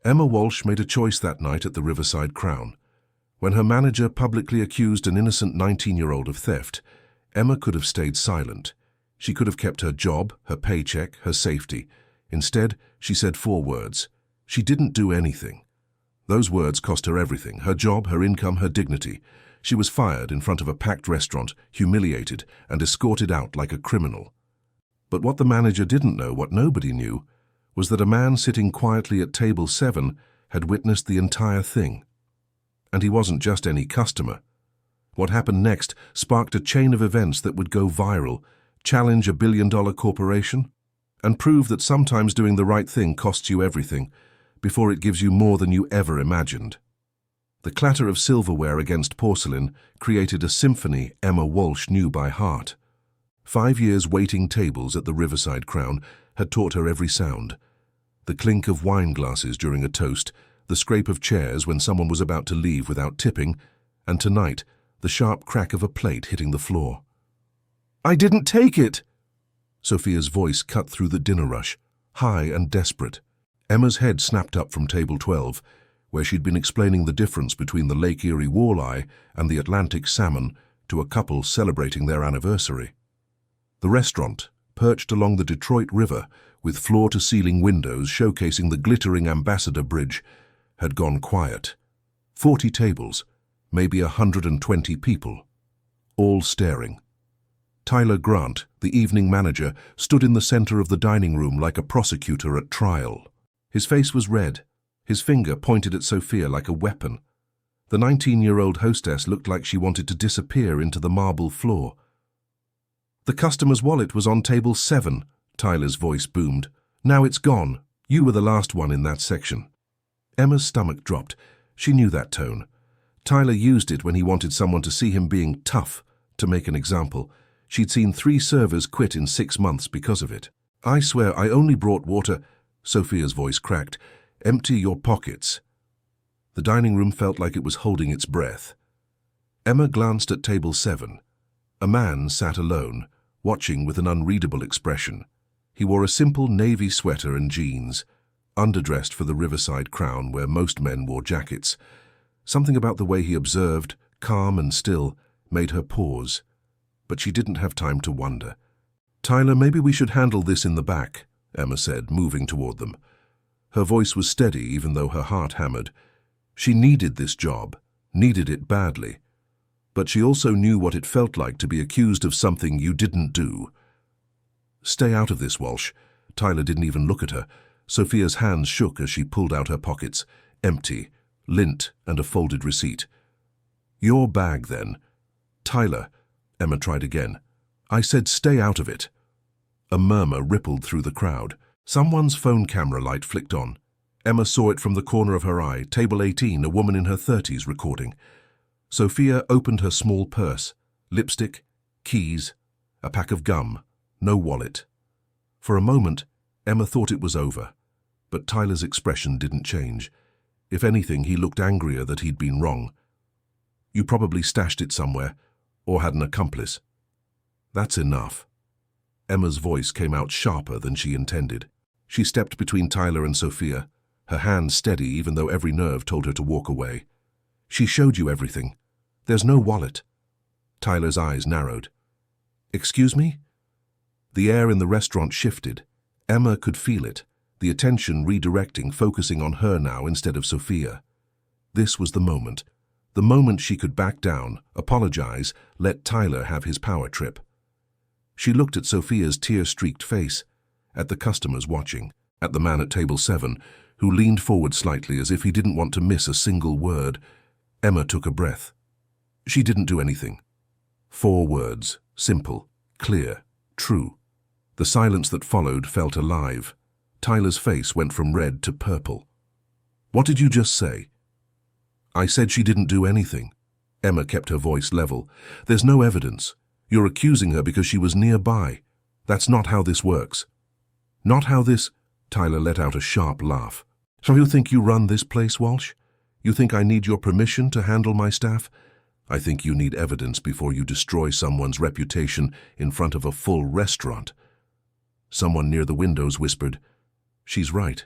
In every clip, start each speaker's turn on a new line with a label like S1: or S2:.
S1: Emma Walsh made a choice that night at the Riverside Crown. When her manager publicly accused an innocent 19-year-old of theft, Emma could have stayed silent. She could have kept her job, her paycheck, her safety. Instead, she said 4 words. She didn't do anything. Those words cost her everything: her job, her income, her dignity. She was fired in front of a packed restaurant, humiliated, and escorted out like a criminal. But what the manager didn't know, what nobody knew, was that a man sitting quietly at table 7 had witnessed the entire thing. And he wasn't just any customer. What happened next sparked a chain of events that would go viral, challenge a billion-dollar corporation, and prove that sometimes doing the right thing costs you everything before it gives you more than you ever imagined. The clatter of silverware against porcelain created a symphony Emma Walsh knew by heart. 5 years waiting tables at the Riverside Crown had taught her every sound. The clink of wine glasses during a toast, the scrape of chairs when someone was about to leave without tipping, and tonight, the sharp crack of a plate hitting the floor. "I didn't take it!" Sophia's voice cut through the dinner rush, high and desperate. Emma's head snapped up from table 12, where she'd been explaining the difference between the Lake Erie walleye and the Atlantic salmon to a couple celebrating their anniversary. The restaurant, perched along the Detroit River with floor-to-ceiling windows showcasing the glittering Ambassador Bridge, had gone quiet. 40 tables, maybe 120 people, all staring. Tyler Grant, the evening manager, stood in the center of the dining room like a prosecutor at trial. His face was red, his finger pointed at Sophia like a weapon. The 19-year-old hostess looked like she wanted to disappear into the marble floor. "The customer's wallet was on table 7, Tyler's voice boomed. "Now it's gone. You were the last one in that section." Emma's stomach dropped. She knew that tone. Tyler used it when he wanted someone to see him being tough, to make an example. She'd seen 3 servers quit in 6 months because of it. "I swear I only brought water," Sophia's voice cracked. "Empty your pockets." The dining room felt like it was holding its breath. Emma glanced at table 7. A man sat alone, watching with an unreadable expression. He wore a simple navy sweater and jeans, underdressed for the Riverside Crown where most men wore jackets. Something about the way he observed, calm and still, made her pause. But she didn't have time to wonder. "Tyler, maybe we should handle this in the back," Emma said, moving toward them. Her voice was steady even though her heart hammered. She needed this job, needed it badly. But she also knew what it felt like to be accused of something you didn't do. "Stay out of this, Walsh." Tyler didn't even look at her. Sophia's hands shook as she pulled out her pockets, empty, lint and a folded receipt. "Your bag, then." "Tyler," Emma tried again. "I said stay out of it." A murmur rippled through the crowd. Someone's phone camera light flicked on. Emma saw it from the corner of her eye, table 18, a woman in her 30s recording. Sophia opened her small purse, lipstick, keys, a pack of gum, no wallet. For a moment, Emma thought it was over, but Tyler's expression didn't change. If anything, he looked angrier that he'd been wrong. "You probably stashed it somewhere, or had an accomplice." "That's enough." Emma's voice came out sharper than she intended. She stepped between Tyler and Sophia, her hand steady even though every nerve told her to walk away. "She showed you everything. There's no wallet." Tyler's eyes narrowed. "Excuse me?" The air in the restaurant shifted. Emma could feel it, the attention redirecting, focusing on her now instead of Sophia. This was the moment she could back down, apologize, let Tyler have his power trip. She looked at Sophia's tear-streaked face, at the customers watching, at the man at table 7, who leaned forward slightly as if he didn't want to miss a single word. Emma took a breath. She didn't do anything. 4 words, simple, clear, true. The silence that followed felt alive. Tyler's face went from red to purple. "What did you just say?" "I said she didn't do anything." Emma kept her voice level. "There's no evidence. You're accusing her because she was nearby. That's not how this works." "Not how this—" Tyler let out a sharp laugh. "So you think you run this place, Walsh? You think I need your permission to handle my staff? I think you need evidence before you destroy someone's reputation in front of a full restaurant." Someone near the windows whispered, "She's right."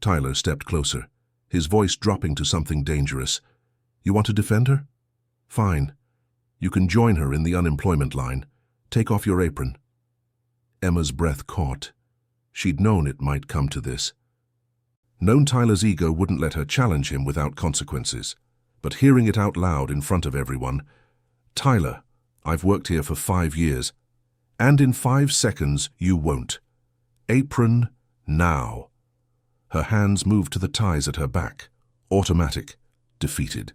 S1: Tyler stepped closer, his voice dropping to something dangerous. You want to defend her? Fine. You can join her in the unemployment line. Take off your apron. Emma's breath caught. She'd known it might come to this. Known Tyler's ego wouldn't let her challenge him without consequences. But hearing it out loud in front of everyone, Tyler, I've worked here for 5 years, and in 5 seconds you won't. Apron now. Her hands moved to the ties at her back. Automatic. Defeated.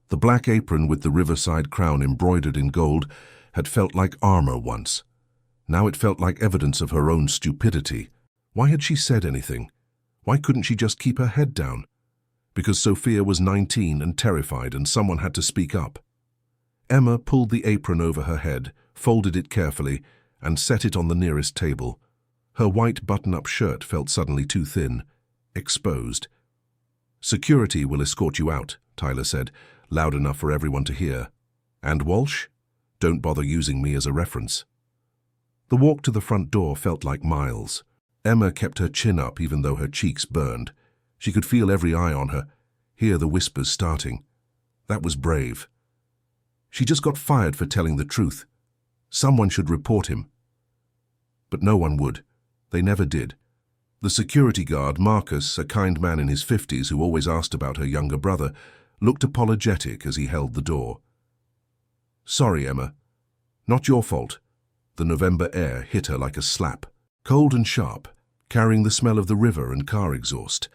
S1: The black apron with the riverside crown embroidered in gold had felt like armor once. Now it felt like evidence of her own stupidity. Why had she said anything? Why couldn't she just keep her head down? Because Sophia was 19 and terrified and someone had to speak up. Emma pulled the apron over her head, folded it carefully, and set it on the nearest table. Her white button-up shirt felt suddenly too thin, exposed. Security will escort you out, Tyler said, loud enough for everyone to hear. And Walsh? Don't bother using me as a reference. The walk to the front door felt like miles. Emma kept her chin up even though her cheeks burned. She could feel every eye on her, hear the whispers starting. That was brave. She just got fired for telling the truth. Someone should report him. But no one would. They never did. The security guard, Marcus, a kind man in his 50s who always asked about her younger brother, looked apologetic as he held the door. Sorry, Emma. Not your fault. The November air hit her like a slap. Cold and sharp, carrying the smell of the river and car exhaust.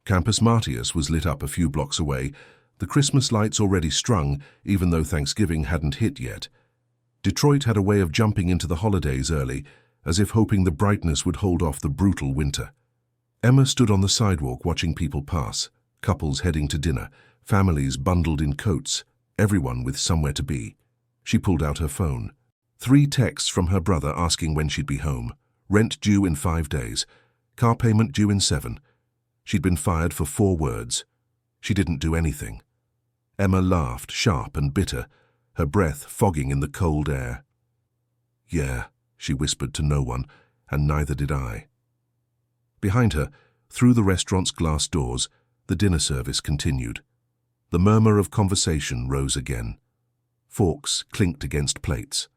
S1: Campus Martius was lit up a few blocks away, the Christmas lights already strung, even though Thanksgiving hadn't hit yet. Detroit had a way of jumping into the holidays early, as if hoping the brightness would hold off the brutal winter. Emma stood on the sidewalk watching people pass, couples heading to dinner, families bundled in coats, everyone with somewhere to be. She pulled out her phone. 3 texts from her brother asking when she'd be home. Rent due in 5 days. Car payment due in 7. She'd been fired for 4 words. She didn't do anything. Emma laughed, sharp and bitter, her breath fogging in the cold air. Yeah, she whispered to no one, and neither did I. Behind her, through the restaurant's glass doors, the dinner service continued. The murmur of conversation rose again. Forks clinked against plates.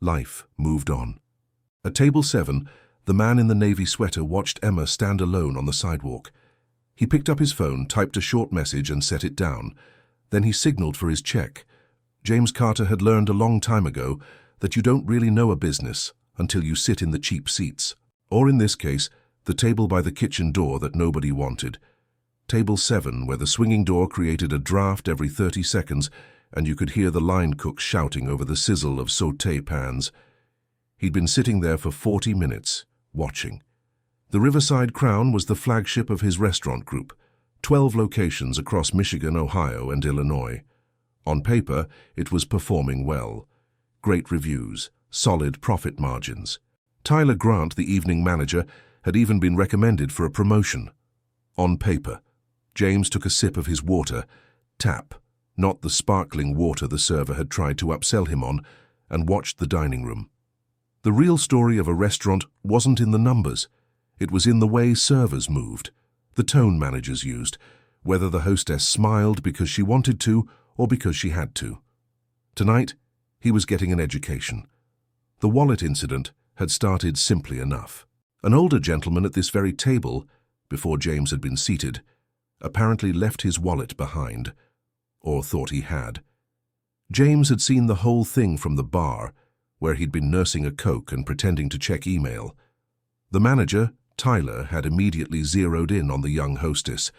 S1: Life moved on. At table 7, the man in the navy sweater watched Emma stand alone on the sidewalk. He picked up his phone, typed a short message and set it down. Then he signaled for his check. James Carter had learned a long time ago that you don't really know a business until you sit in the cheap seats, or in this case, the table by the kitchen door that nobody wanted. Table 7, where the swinging door created a draft every 30 seconds and you could hear the line cook shouting over the sizzle of sauté pans. He'd been sitting there for 40 minutes, watching. The Riverside Crown was the flagship of his restaurant group, 12 locations across Michigan, Ohio, and Illinois. On paper, it was performing well. Great reviews, solid profit margins. Tyler Grant, the evening manager, had even been recommended for a promotion. On paper. James took a sip of his water, tap, not the sparkling water the server had tried to upsell him on, and watched the dining room. The real story of a restaurant wasn't in the numbers. It was in the way servers moved, the tone managers used, whether the hostess smiled because she wanted to or because she had to. Tonight, he was getting an education. The wallet incident had started simply enough. An older gentleman at this very table, before James had been seated, apparently left his wallet behind, or thought he had. James had seen the whole thing from the bar, where he'd been nursing a Coke and pretending to check email. The manager, Tyler, had immediately zeroed in on the young hostess.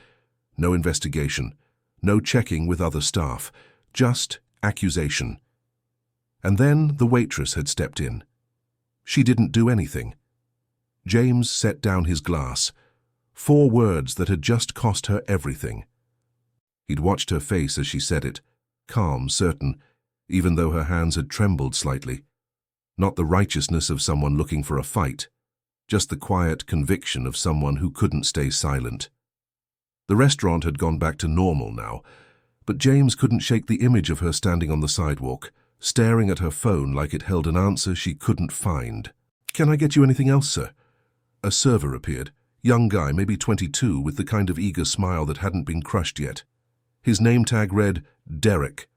S1: No investigation, no checking with other staff, just accusation. And then the waitress had stepped in. She didn't do anything. James set down his glass. 4 words that had just cost her everything. He'd watched her face as she said it, calm, certain, even though her hands had trembled slightly. Not the righteousness of someone looking for a fight, just the quiet conviction of someone who couldn't stay silent. The restaurant had gone back to normal now, but James couldn't shake the image of her standing on the sidewalk, staring at her phone like it held an answer she couldn't find. "Can I get you anything else, sir?" A server appeared. Young guy, maybe 22, with the kind of eager smile that hadn't been crushed yet. His name tag read, Derek.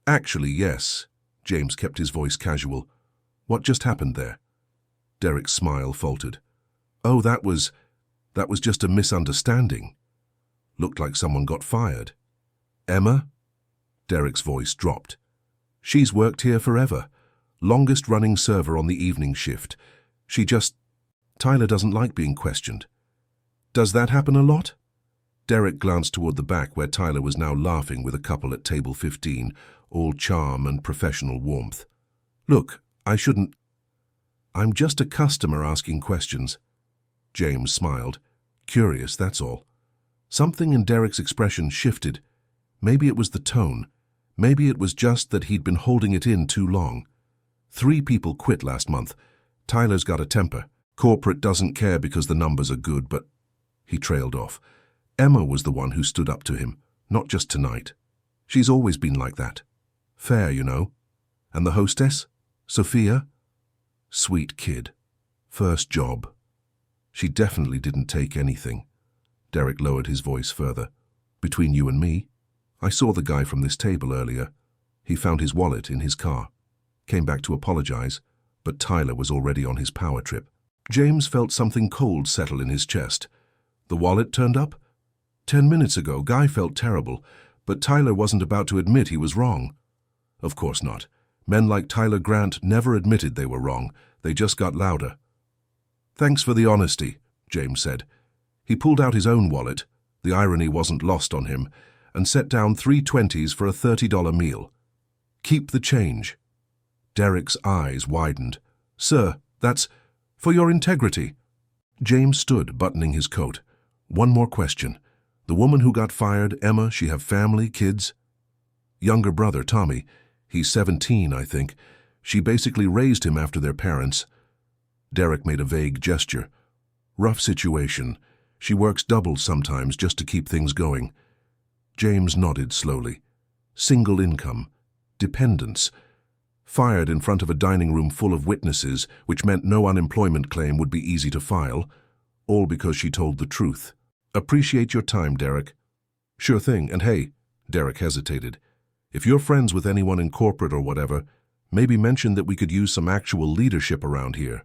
S1: Actually, yes. James kept his voice casual. What just happened there? Derek's smile faltered. Oh, that was just a misunderstanding. Looked like someone got fired. Emma? Derek's voice dropped. She's worked here forever. Longest running server on the evening shift. Tyler doesn't like being questioned. Does that happen a lot? Derek glanced toward the back where Tyler was now laughing with a couple at table 15, all charm and professional warmth. Look, I'm just a customer asking questions. James smiled. Curious, that's all. Something in Derek's expression shifted. Maybe it was the tone. Maybe it was just that he'd been holding it in too long. 3 people quit last month. Tyler's got a temper. Corporate doesn't care because the numbers are good, but... He trailed off. Emma was the one who stood up to him, not just tonight. She's always been like that. Fair, you know. And the hostess? Sophia? Sweet kid. First job. She definitely didn't take anything. Derek lowered his voice further. Between you and me, I saw the guy from this table earlier. He found his wallet in his car. Came back to apologize, but Tyler was already on his power trip. James felt something cold settle in his chest. The wallet turned up? 10 minutes ago, Guy felt terrible, but Tyler wasn't about to admit he was wrong. Of course not. Men like Tyler Grant never admitted they were wrong. They just got louder. Thanks for the honesty, James said. He pulled out his own wallet, the irony wasn't lost on him, and set down 3 20s for a $30 meal. Keep the change. Derek's eyes widened. Sir, that's for your integrity. James stood, buttoning his coat. One more question. The woman who got fired, Emma, she have family, kids? Younger brother, Tommy. He's 17, I think. She basically raised him after their parents. Derek made a vague gesture. Rough situation. She works doubles sometimes just to keep things going. James nodded slowly. Single income. Dependence. Fired in front of a dining room full of witnesses, which meant no unemployment claim would be easy to file. All because she told the truth. Appreciate your time, Derek. Sure thing, and hey, Derek hesitated. If you're friends with anyone in corporate or whatever, maybe mention that we could use some actual leadership around here.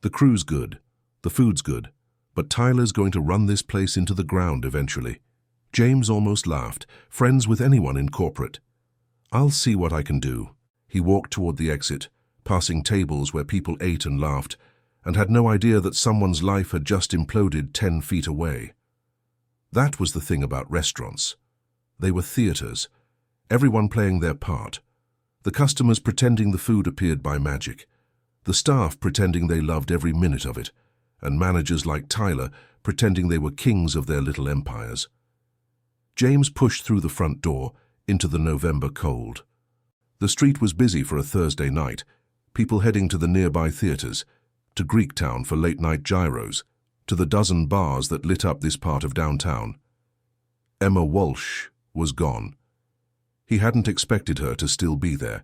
S1: The crew's good. The food's good. But Tyler's going to run this place into the ground eventually. James almost laughed. Friends with anyone in corporate. I'll see what I can do. He walked toward the exit, passing tables where people ate and laughed, and had no idea that someone's life had just imploded 10 feet away. That was the thing about restaurants. They were theaters, everyone playing their part. The customers pretending the food appeared by magic, the staff pretending they loved every minute of it, and managers like Tyler pretending they were kings of their little empires. James pushed through the front door into the November cold. The street was busy for a Thursday night, people heading to the nearby theaters, to Greektown for late-night gyros, to the dozen bars that lit up this part of downtown. Emma Walsh was gone. He hadn't expected her to still be there,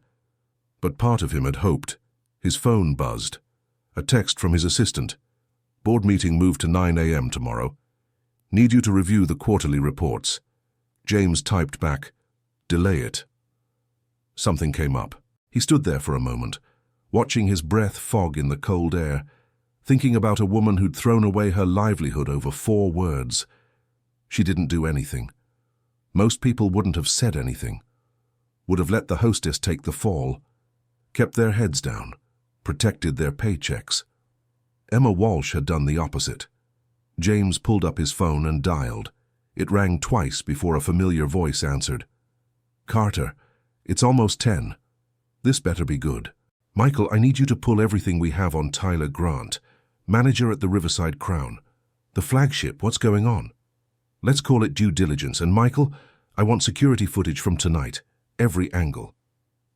S1: but part of him had hoped. His phone buzzed. A text from his assistant. Board meeting moved to 9 a.m. tomorrow. Need you to review the quarterly reports. James typed back, delay it. Something came up. He stood there for a moment, watching his breath fog in the cold air, thinking about a woman who'd thrown away her livelihood over 4 words. She didn't do anything. Most people wouldn't have said anything. Would have let the hostess take the fall. Kept their heads down. Protected their paychecks. Emma Walsh had done the opposite. James pulled up his phone and dialed. It rang twice before a familiar voice answered. Carter, it's almost 10. This better be good. Michael, I need you to pull everything we have on Tyler Grant, manager at the Riverside Crown. The flagship, what's going on? Let's call it due diligence. And Michael, I want security footage from tonight, every angle.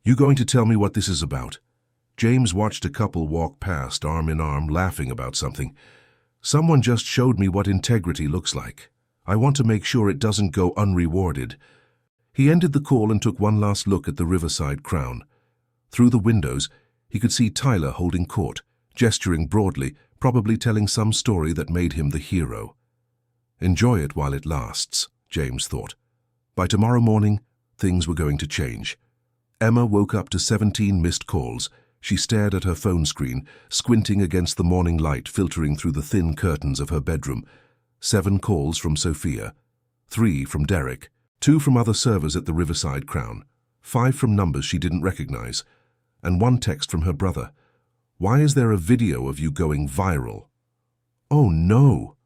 S1: You going to tell me what this is about? James watched a couple walk past, arm in arm, laughing about something. Someone just showed me what integrity looks like. I want to make sure it doesn't go unrewarded. He ended the call and took one last look at the Riverside Crown. Through the windows, he could see Tyler holding court, gesturing broadly, probably telling some story that made him the hero. Enjoy it while it lasts, James thought. By tomorrow morning, things were going to change. Emma woke up to 17 missed calls. She stared at her phone screen, squinting against the morning light filtering through the thin curtains of her bedroom. 7 calls from Sophia, 3 from Derek, 2 from other servers at the Riverside Crown, 5 from numbers she didn't recognize, and 1 text from her brother. Why is there a video of you going viral? Oh no!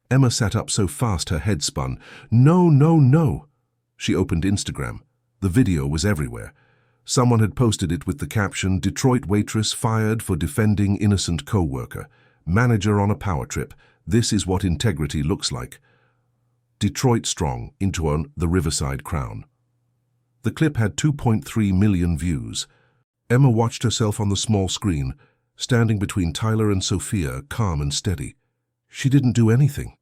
S1: Emma sat up so fast her head spun. No, no, no! She opened Instagram. The video was everywhere. Someone had posted it with the caption, "Detroit waitress fired for defending innocent coworker. Manager on a power trip. This is what integrity looks like." Detroit strong into the Riverside Crown. The clip had 2.3 million views. Emma watched herself on the small screen, standing between Tyler and Sophia, calm and steady. She didn't do anything.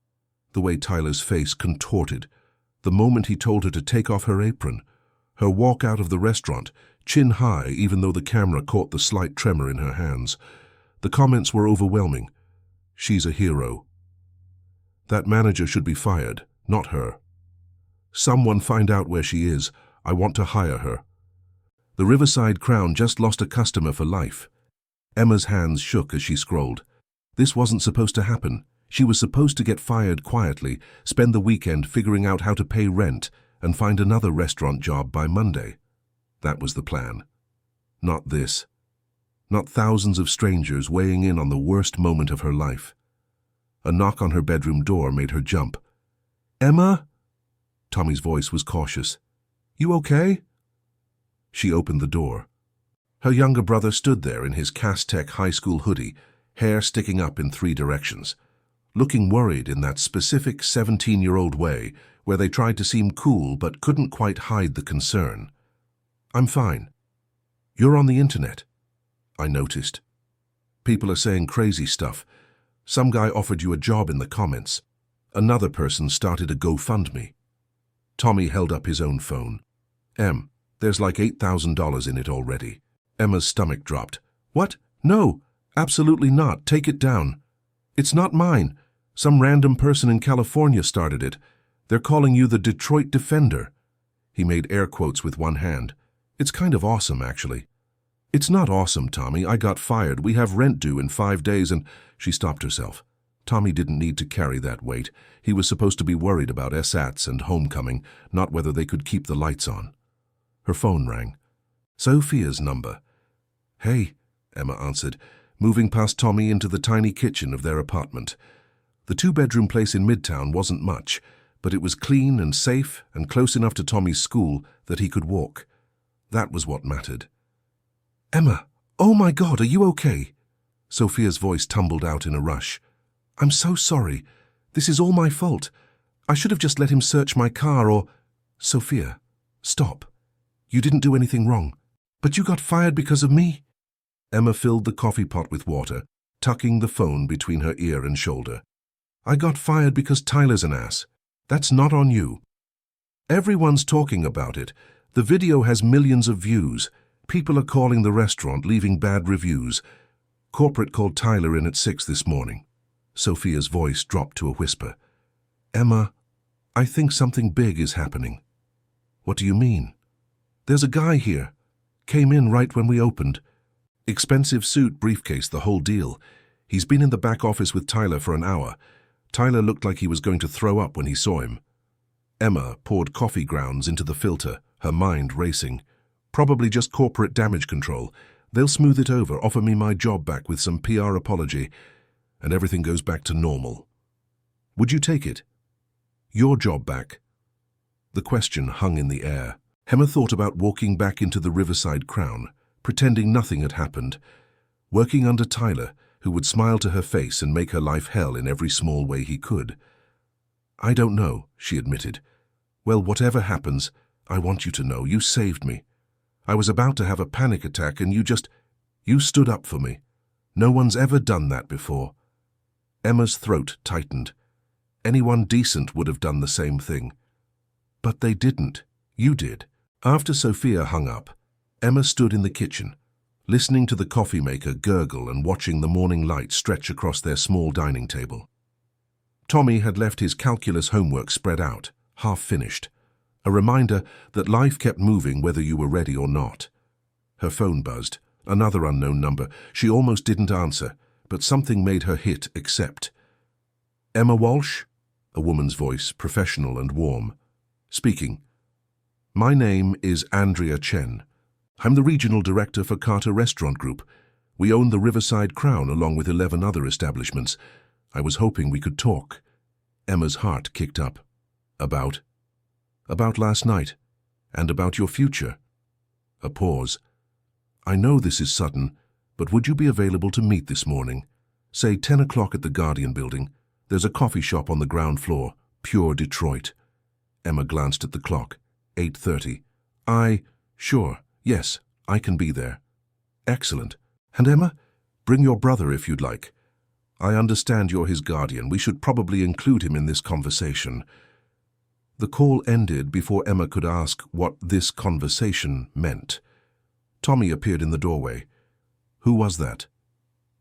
S1: The way Tyler's face contorted, the moment he told her to take off her apron, her walk out of the restaurant, chin high even though the camera caught the slight tremor in her hands. The comments were overwhelming. She's a hero. That manager should be fired, not her. Someone find out where she is. I want to hire her. The Riverside Crown just lost a customer for life. Emma's hands shook as she scrolled. This wasn't supposed to happen. She was supposed to get fired quietly, spend the weekend figuring out how to pay rent, and find another restaurant job by Monday. That was the plan. Not this. Not thousands of strangers weighing in on the worst moment of her life. A knock on her bedroom door made her jump. "Emma?" Tommy's voice was cautious. "You okay?" She opened the door. Her younger brother stood there in his Castech high school hoodie, hair sticking up in 3 directions, looking worried in that specific 17-year-old way where they tried to seem cool but couldn't quite hide the concern. "I'm fine. You're on the internet." "I noticed. People are saying crazy stuff. Some guy offered you a job in the comments. Another person started a GoFundMe." Tommy held up his own phone. There's like $8,000 in it already." Emma's stomach dropped. "What? No, absolutely not. Take it down. It's not mine. Some random person in California started it. They're calling you the Detroit Defender." He made air quotes with one hand. "It's kind of awesome, actually." "It's not awesome, Tommy. I got fired. We have rent due in 5 days and—" She stopped herself. Tommy didn't need to carry that weight. He was supposed to be worried about SATs and homecoming, not whether they could keep the lights on. Her phone rang. Sophia's number. "Hey," Emma answered, moving past Tommy into the tiny kitchen of their apartment. The 2-bedroom place in Midtown wasn't much, but it was clean and safe and close enough to Tommy's school that he could walk. That was what mattered. "Emma, oh my God, are you okay?" Sophia's voice tumbled out in a rush. "I'm so sorry. This is all my fault. I should have just let him search my car or—" "Sophia, stop. You didn't do anything wrong. But you got fired because of me?" Emma filled the coffee pot with water, tucking the phone between her ear and shoulder. "I got fired because Tyler's an ass. That's not on you. Everyone's talking about it. The video has millions of views. People are calling the restaurant, leaving bad reviews. Corporate called Tyler in at 6 this morning." Sophia's voice dropped to a whisper. "Emma, I think something big is happening." "What do you mean?" "There's a guy here. Came in right when we opened. Expensive suit, briefcase, the whole deal. He's been in the back office with Tyler for an hour. Tyler looked like he was going to throw up when he saw him." Emma poured coffee grounds into the filter, her mind racing. "Probably just corporate damage control. They'll smooth it over, offer me my job back with some PR apology, and everything goes back to normal. Would you take it? Your job back?" The question hung in the air. Emma thought about walking back into the Riverside Crown, pretending nothing had happened, working under Tyler, who would smile to her face and make her life hell in every small way he could. "I don't know," she admitted. "Well, whatever happens, I want you to know you saved me. I was about to have a panic attack and you stood up for me. No one's ever done that before." Emma's throat tightened. Anyone decent would have done the same thing. "But they didn't. You did." After Sophia hung up, Emma stood in the kitchen, listening to the coffee maker gurgle and watching the morning light stretch across their small dining table. Tommy had left his calculus homework spread out, half finished, a reminder that life kept moving whether you were ready or not. Her phone buzzed, another unknown number. She almost didn't answer, but something made her hit accept. "Emma Walsh?" A woman's voice, professional and warm. "Speaking. My name is Andrea Chen. I'm the regional director for Carter Restaurant Group. We own the Riverside Crown along with 11 other establishments. I was hoping we could talk." Emma's heart kicked up. About last night, and about your future." A pause. "I know this is sudden, but would you be available to meet this morning? Say 10 o'clock at the Guardian building. There's a coffee shop on the ground floor, pure Detroit." Emma glanced at the clock. 8:30. Sure, yes, I can be there." "Excellent. And Emma, bring your brother if you'd like. I understand you're his guardian. We should probably include him in this conversation." The call ended before Emma could ask what this conversation meant. Tommy appeared in the doorway. "Who was that?"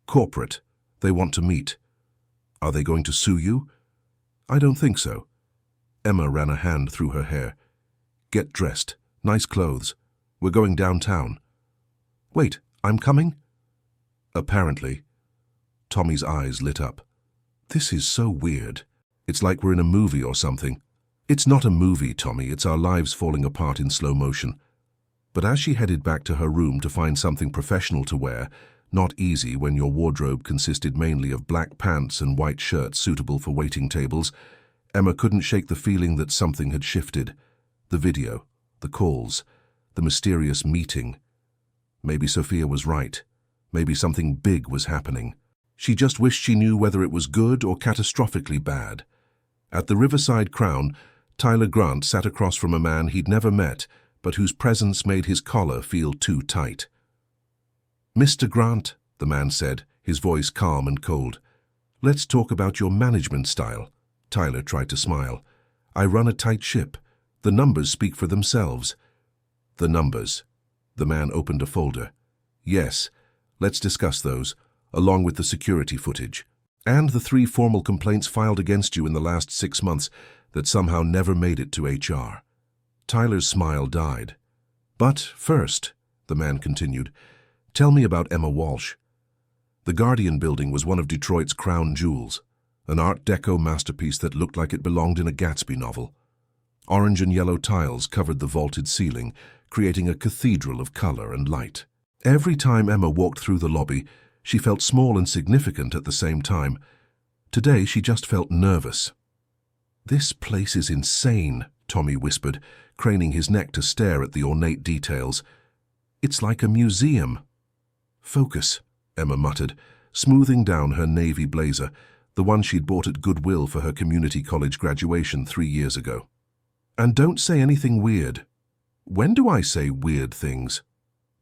S1: "Corporate. They want to meet." "Are they going to sue you?" "I don't think so." Emma ran a hand through her hair. "Get dressed. Nice clothes. We're going downtown." "Wait, I'm coming?" "Apparently." Tommy's eyes lit up. "This is so weird. It's like we're in a movie or something." "It's not a movie, Tommy. It's our lives falling apart in slow motion." But as she headed back to her room to find something professional to wear, not easy when your wardrobe consisted mainly of black pants and white shirts suitable for waiting tables, Emma couldn't shake the feeling that something had shifted. The video, the calls, the mysterious meeting. Maybe Sophia was right. Maybe something big was happening. She just wished she knew whether it was good or catastrophically bad. At the Riverside Crown, Tyler Grant sat across from a man he'd never met, but whose presence made his collar feel too tight. "Mr. Grant," the man said, his voice calm and cold. "Let's talk about your management style." Tyler tried to smile. "I run a tight ship. The numbers speak for themselves." "The numbers." The man opened a folder. "Yes, let's discuss those, along with the security footage. And the 3 formal complaints filed against you in the last 6 months that somehow never made it to HR." Tyler's smile died. "But first," the man continued, "tell me about Emma Walsh." The Guardian building was one of Detroit's crown jewels, an Art Deco masterpiece that looked like it belonged in a Gatsby novel. Orange and yellow tiles covered the vaulted ceiling, creating a cathedral of color and light. Every time Emma walked through the lobby, she felt small and significant at the same time. Today she just felt nervous. "This place is insane," Tommy whispered, craning his neck to stare at the ornate details. "It's like a museum." "Focus," Emma muttered, smoothing down her navy blazer, the one she'd bought at Goodwill for her community college graduation 3 years ago. "And don't say anything weird." "When do I say weird things?"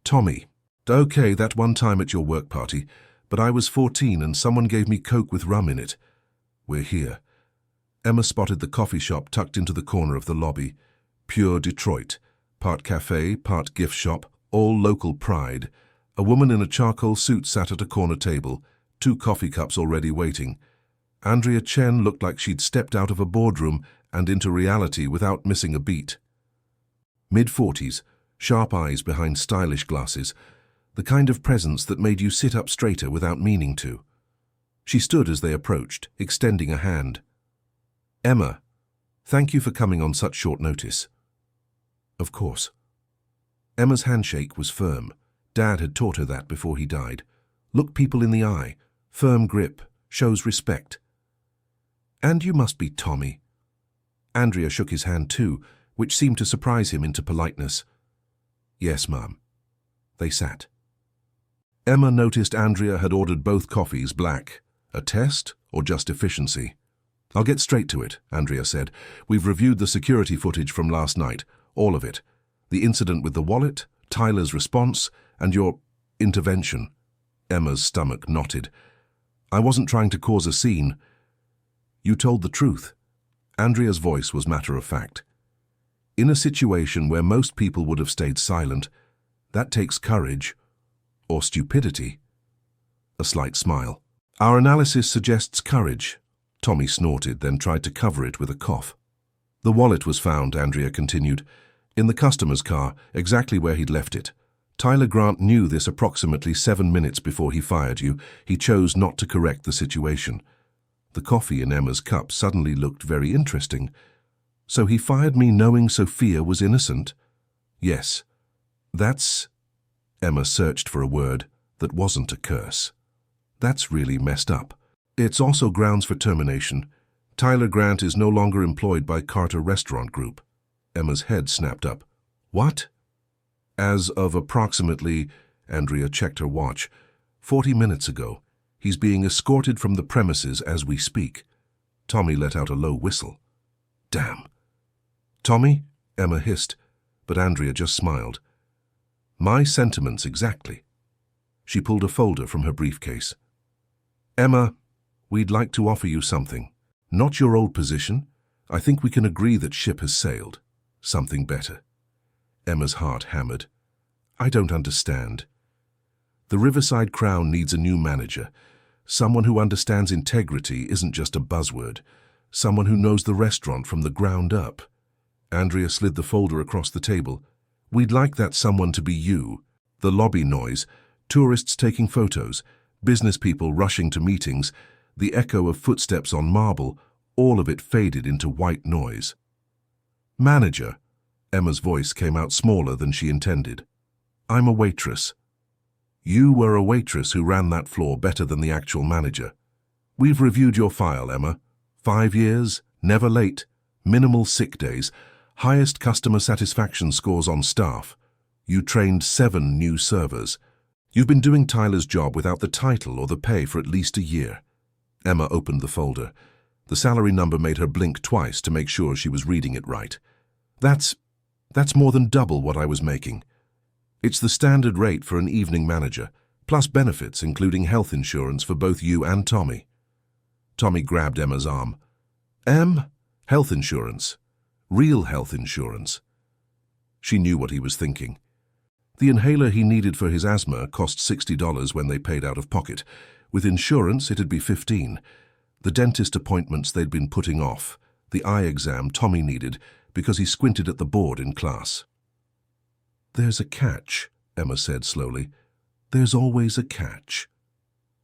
S1: "Tommy, okay, that one time at your work party, but I was 14 and someone gave me Coke with rum in it. We're here." Emma spotted the coffee shop tucked into the corner of the lobby. Pure Detroit, part cafe, part gift shop, all local pride. A woman in a charcoal suit sat at a corner table, 2 coffee cups already waiting. Andrea Chen looked like she'd stepped out of a boardroom and into reality without missing a beat. Mid-40s, sharp eyes behind stylish glasses, the kind of presence that made you sit up straighter without meaning to. She stood as they approached, extending a hand. "Emma, thank you for coming on such short notice." "Of course." Emma's handshake was firm. Dad had taught her that before he died. Look people in the eye. Firm grip. Shows respect. "And you must be Tommy." Andrea shook his hand too, which seemed to surprise him into politeness. "Yes, Mum." They sat. Emma noticed Andrea had ordered both coffees black. A test or just efficiency? "I'll get straight to it," Andrea said. "We've reviewed the security footage from last night, all of it. The incident with the wallet, Tyler's response, and your intervention." Emma's stomach knotted. "I wasn't trying to cause a scene." "You told the truth." Andrea's voice was matter-of-fact. "In a situation where most people would have stayed silent, that takes courage. Or stupidity? A slight smile. Our analysis suggests courage. Tommy snorted, then tried to cover it with a cough. The wallet was found, Andrea continued, in the customer's car, exactly where he'd left it. Tyler Grant knew this approximately 7 minutes before he fired you. He chose not to correct the situation. The coffee in Emma's cup suddenly looked very interesting. So he fired me knowing Sophia was innocent? Yes. That's... Emma searched for a word that wasn't a curse. That's really messed up. It's also grounds for termination. Tyler Grant is no longer employed by Carter Restaurant Group. Emma's head snapped up. What? As of approximately, Andrea checked her watch, 40 minutes ago. He's being escorted from the premises as we speak. Tommy let out a low whistle. Damn. Tommy? Emma hissed, but Andrea just smiled. My sentiments exactly. She pulled a folder from her briefcase. Emma, we'd like to offer you something. Not your old position. I think we can agree that ship has sailed. Something better. Emma's heart hammered. I don't understand. The Riverside Crown needs a new manager. Someone who understands integrity isn't just a buzzword. Someone who knows the restaurant from the ground up. Andrea slid the folder across the table. We'd like that someone to be you. The lobby noise, tourists taking photos, business people rushing to meetings, the echo of footsteps on marble, all of it faded into white noise. Manager. Emma's voice came out smaller than she intended. I'm a waitress. You were a waitress who ran that floor better than the actual manager. We've reviewed your file, Emma. 5 years, never late, minimal sick days, highest customer satisfaction scores on staff. You trained 7 new servers. You've been doing Tyler's job without the title or the pay for at least a year. Emma opened the folder. The salary number made her blink twice to make sure she was reading it right. That's more than double what I was making. It's the standard rate for an evening manager, plus benefits including health insurance for both you and Tommy. Tommy grabbed Emma's arm. Health insurance. Real health insurance. She knew what he was thinking. The inhaler he needed for his asthma cost $60 when they paid out of pocket. With insurance, it'd be $15. The dentist appointments they'd been putting off. The eye exam Tommy needed because he squinted at the board in class. There's a catch, Emma said slowly. There's always a catch.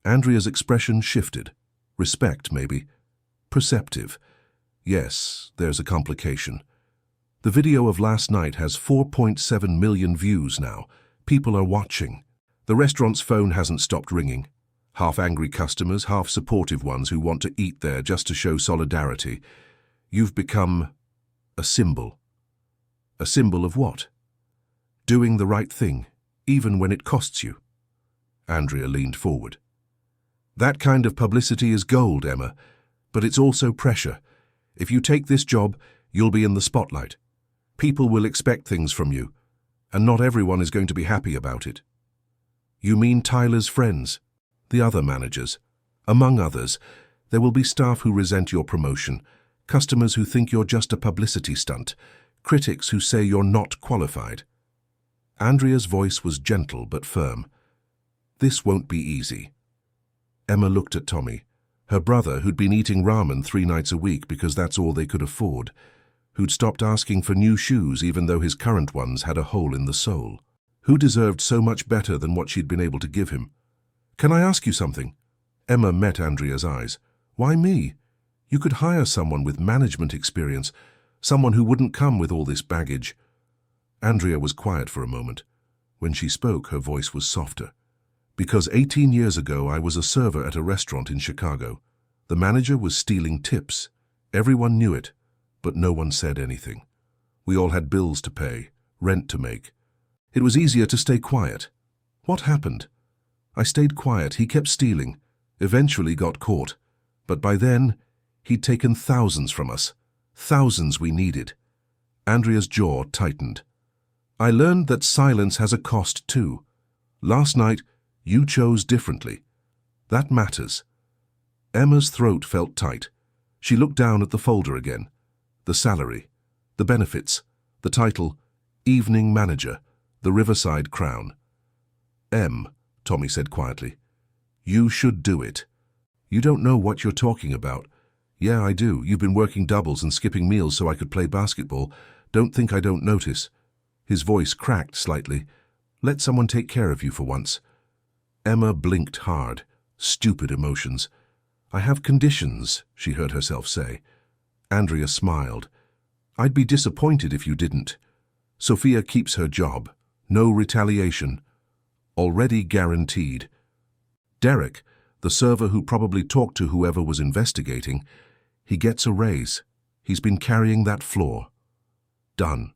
S1: Andrea's expression shifted. Respect, maybe. Perceptive. Yes, there's a complication. The video of last night has 4.7 million views now. People are watching. The restaurant's phone hasn't stopped ringing. Half angry customers, half supportive ones who want to eat there just to show solidarity. You've become a symbol. A symbol of what? Doing the right thing, even when it costs you. Andrea leaned forward. That kind of publicity is gold, Emma, but it's also pressure. If you take this job, you'll be in the spotlight. People will expect things from you, and not everyone is going to be happy about it. You mean Tyler's friends, the other managers. Among others, there will be staff who resent your promotion, customers who think you're just a publicity stunt, critics who say you're not qualified. Andrea's voice was gentle but firm. This won't be easy. Emma looked at Tommy, her brother who'd been eating ramen 3 nights a week because that's all they could afford, who'd stopped asking for new shoes even though his current ones had a hole in the sole, who deserved so much better than what she'd been able to give him. Can I ask you something? Emma met Andrea's eyes. Why me? You could hire someone with management experience, someone who wouldn't come with all this baggage. Andrea was quiet for a moment. When she spoke, her voice was softer. Because 18 years ago, I was a server at a restaurant in Chicago. The manager was stealing tips. Everyone knew it, but no one said anything. We all had bills to pay, rent to make. It was easier to stay quiet. What happened? I stayed quiet. He kept stealing, eventually got caught. But by then, he'd taken thousands from us. Thousands we needed. Andrea's jaw tightened. I learned that silence has a cost too. Last night, you chose differently. That matters. Emma's throat felt tight. She looked down at the folder again. The salary, the benefits, the title, Evening Manager, the Riverside Crown. Tommy said quietly. You should do it. You don't know what you're talking about. Yeah, I do. You've been working doubles and skipping meals so I could play basketball. Don't think I don't notice. His voice cracked slightly. Let someone take care of you for once. Emma blinked hard. Stupid emotions. I have conditions, she heard herself say. Andrea smiled. I'd be disappointed if you didn't. Sophia keeps her job. No retaliation. Already guaranteed. Derek, the server who probably talked to whoever was investigating, he gets a raise. He's been carrying that floor. Done.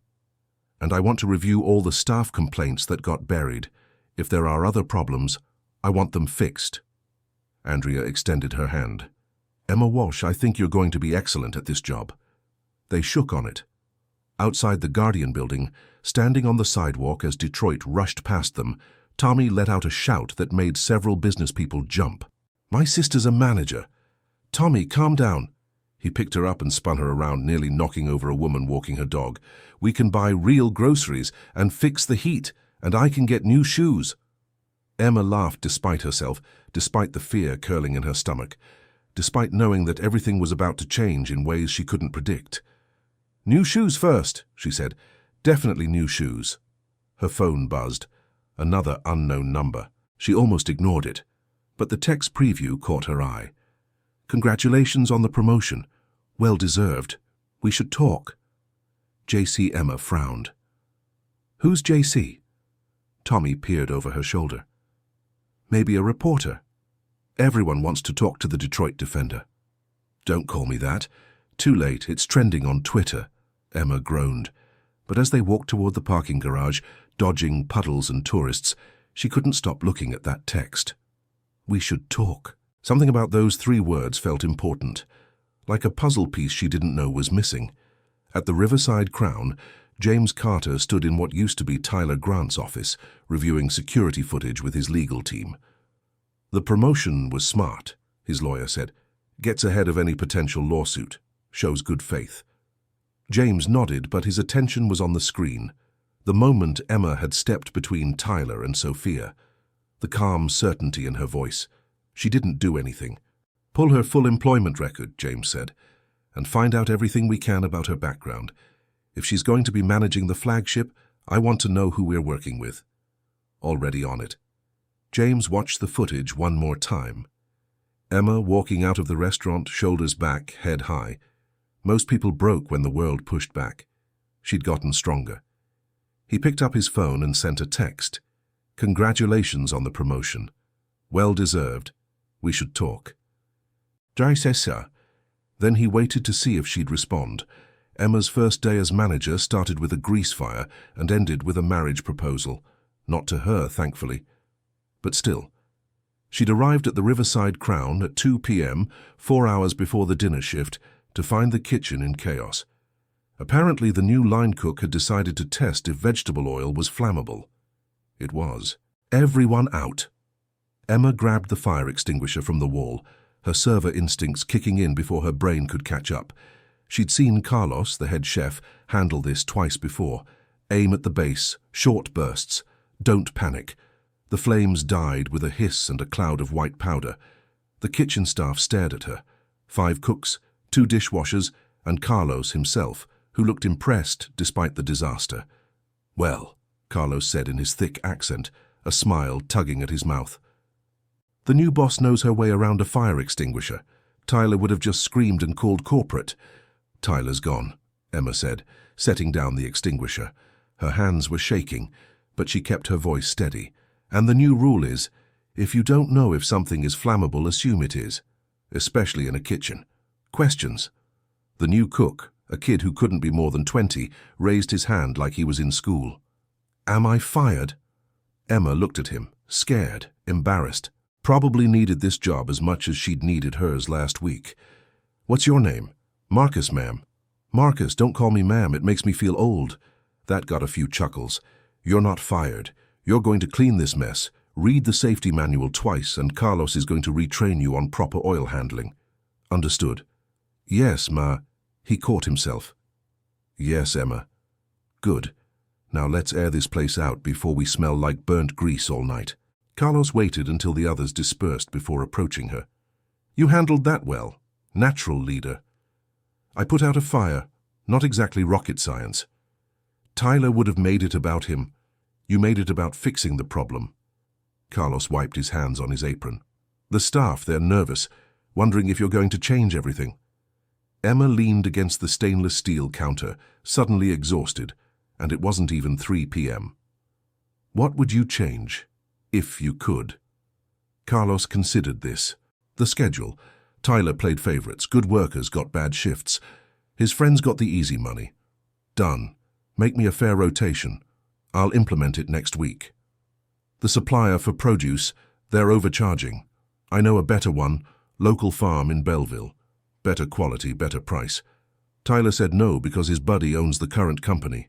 S1: And I want to review all the staff complaints that got buried. If there are other problems, I want them fixed. Andrea extended her hand. Emma Walsh, I think you're going to be excellent at this job. They shook on it. Outside the Guardian building, standing on the sidewalk as Detroit rushed past them, Tommy let out a shout that made several business people jump. My sister's a manager. Tommy, calm down. He picked her up and spun her around, nearly knocking over a woman walking her dog. We can buy real groceries and fix the heat, and I can get new shoes. Emma laughed despite herself, despite the fear curling in her stomach, despite knowing that everything was about to change in ways she couldn't predict. New shoes first, she said. Definitely new shoes. Her phone buzzed. Another unknown number. She almost ignored it, but the text preview caught her eye. Congratulations on the promotion. Well deserved. We should talk. JC Emma frowned. Who's JC? Tommy peered over her shoulder. Maybe a reporter. Everyone wants to talk to the Detroit Defender. Don't call me that. Too late, it's trending on Twitter. Emma groaned. But as they walked toward the parking garage, dodging puddles and tourists, she couldn't stop looking at that text. We should talk. Something about those 3 words felt important, like a puzzle piece she didn't know was missing. At the Riverside Crown, James Carter stood in what used to be Tyler Grant's office, reviewing security footage with his legal team. The promotion was smart, his lawyer said. Gets ahead of any potential lawsuit. Shows good faith. James nodded, but his attention was on the screen. The moment Emma had stepped between Tyler and Sophia. The calm certainty in her voice. She didn't do anything. Pull her full employment record, James said, and find out everything we can about her background. If she's going to be managing the flagship, I want to know who we're working with. Already on it. James watched the footage one more time. Emma walking out of the restaurant, shoulders back, head high. Most people broke when the world pushed back. She'd gotten stronger. He picked up his phone and sent a text. Congratulations on the promotion. Well deserved. We should talk. Jaisessa. Then he waited to see if she'd respond. Emma's first day as manager started with a grease fire and ended with a marriage proposal. Not to her, thankfully. But still. She'd arrived at the Riverside Crown at 2 p.m., 4 hours before the dinner shift, to find the kitchen in chaos. Apparently the new line cook had decided to test if vegetable oil was flammable. It was. Everyone out. Emma grabbed the fire extinguisher from the wall, her server instincts kicking in before her brain could catch up. She'd seen Carlos, the head chef, handle this twice before. Aim at the base, short bursts. Don't panic. The flames died with a hiss and a cloud of white powder. The kitchen staff stared at her. 5 cooks, 2 dishwashers, and Carlos himself, who looked impressed despite the disaster. Well, Carlos said in his thick accent, a smile tugging at his mouth. The new boss knows her way around a fire extinguisher. Tyler would have just screamed and called corporate. Tyler's gone, Emma said, setting down the extinguisher. Her hands were shaking, but she kept her voice steady. And the new rule is, if you don't know if something is flammable, assume it is, especially in a kitchen. Questions? The new cook, a kid who couldn't be more than 20, raised his hand like he was in school. Am I fired? Emma looked at him, scared, embarrassed. Probably needed this job as much as she'd needed hers last week. What's your name? Marcus, ma'am. Marcus, don't call me ma'am, it makes me feel old. That got a few chuckles. You're not fired. You're going to clean this mess. Read the safety manual twice, and Carlos is going to retrain you on proper oil handling. Understood? Yes, Ma. He caught himself. Yes, Emma. Good. Now let's air this place out before we smell like burnt grease all night. Carlos waited until the others dispersed before approaching her. You handled that well. Natural leader. I put out a fire, not exactly rocket science. Tyler would have made it about him. You made it about fixing the problem. Carlos wiped his hands on his apron. The staff, they're nervous, wondering if you're going to change everything. Emma leaned against the stainless steel counter, suddenly exhausted, and it wasn't even 3 p.m. What would you change, if you could? Carlos considered this. The schedule. Tyler played favorites. Good workers got bad shifts. His friends got the easy money. Done. Make me a fair rotation. I'll implement it next week. The supplier for produce, they're overcharging. I know a better one, local farm in Belleville. Better quality, better price. Tyler said no because his buddy owns the current company.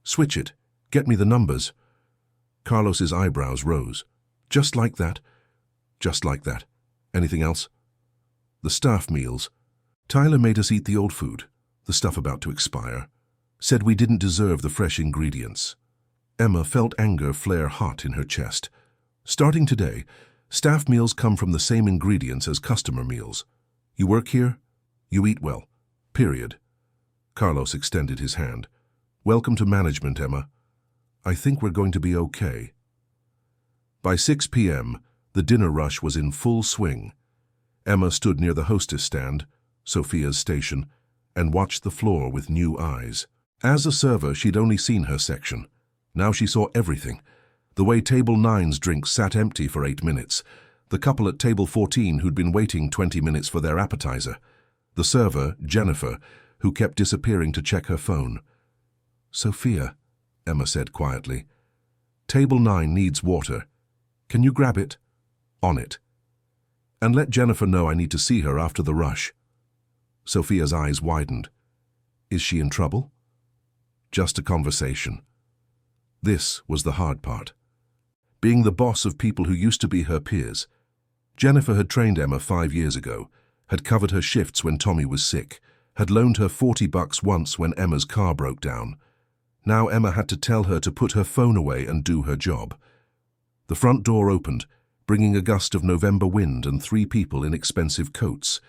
S1: Switch it. Get me the numbers. Carlos's eyebrows rose. Just like that. Just like that. Anything else? The staff meals. Tyler made us eat the old food, the stuff about to expire. Said we didn't deserve the fresh ingredients. Emma felt anger flare hot in her chest. Starting today, staff meals come from the same ingredients as customer meals. You work here, you eat well. Period. Carlos extended his hand. Welcome to management, Emma. I think we're going to be okay. By 6 p.m., the dinner rush was in full swing. Emma stood near the hostess stand, Sophia's station, and watched the floor with new eyes. As a server, she'd only seen her section. Now she saw everything. The way Table 9's drinks sat empty for 8 minutes. The couple at Table 14 who'd been waiting 20 minutes for their appetizer. The server, Jennifer, who kept disappearing to check her phone. Sophia, Emma said quietly. Table 9 needs water. Can you grab it? On it. And let Jennifer know I need to see her after the rush. Sophia's eyes widened. Is she in trouble? Just a conversation. This was the hard part. Being the boss of people who used to be her peers. Jennifer had trained Emma 5 years ago, had covered her shifts when Tommy was sick, had loaned her $40 once when Emma's car broke down. Now Emma had to tell her to put her phone away and do her job. The front door opened, bringing a gust of November wind and 3 people in expensive coats.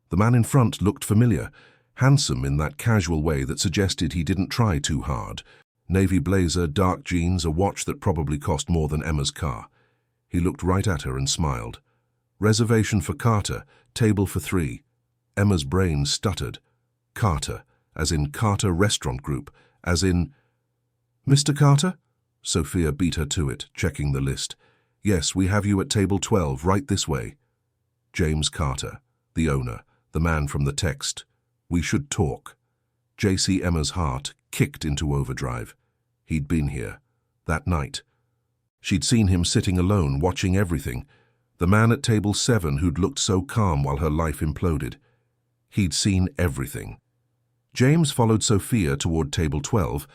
S1: The man in front looked familiar, handsome in that casual way that suggested he didn't try too hard. Navy blazer, dark jeans, a watch that probably cost more than Emma's car. He looked right at her and smiled. Reservation for Carter, table for 3. Emma's brain stuttered. Carter, as in Carter Restaurant Group, as in... Mr. Carter? Sophia beat her to it, checking the list. Yes, we have you at table 12, right this way. James Carter, the owner, the man from the text. We should talk. JC Emma's heart kicked into overdrive. He'd been here, that night. She'd seen him sitting alone, watching everything. The man at table 7 who'd looked so calm while her life imploded. He'd seen everything. James followed Sophia toward table 12,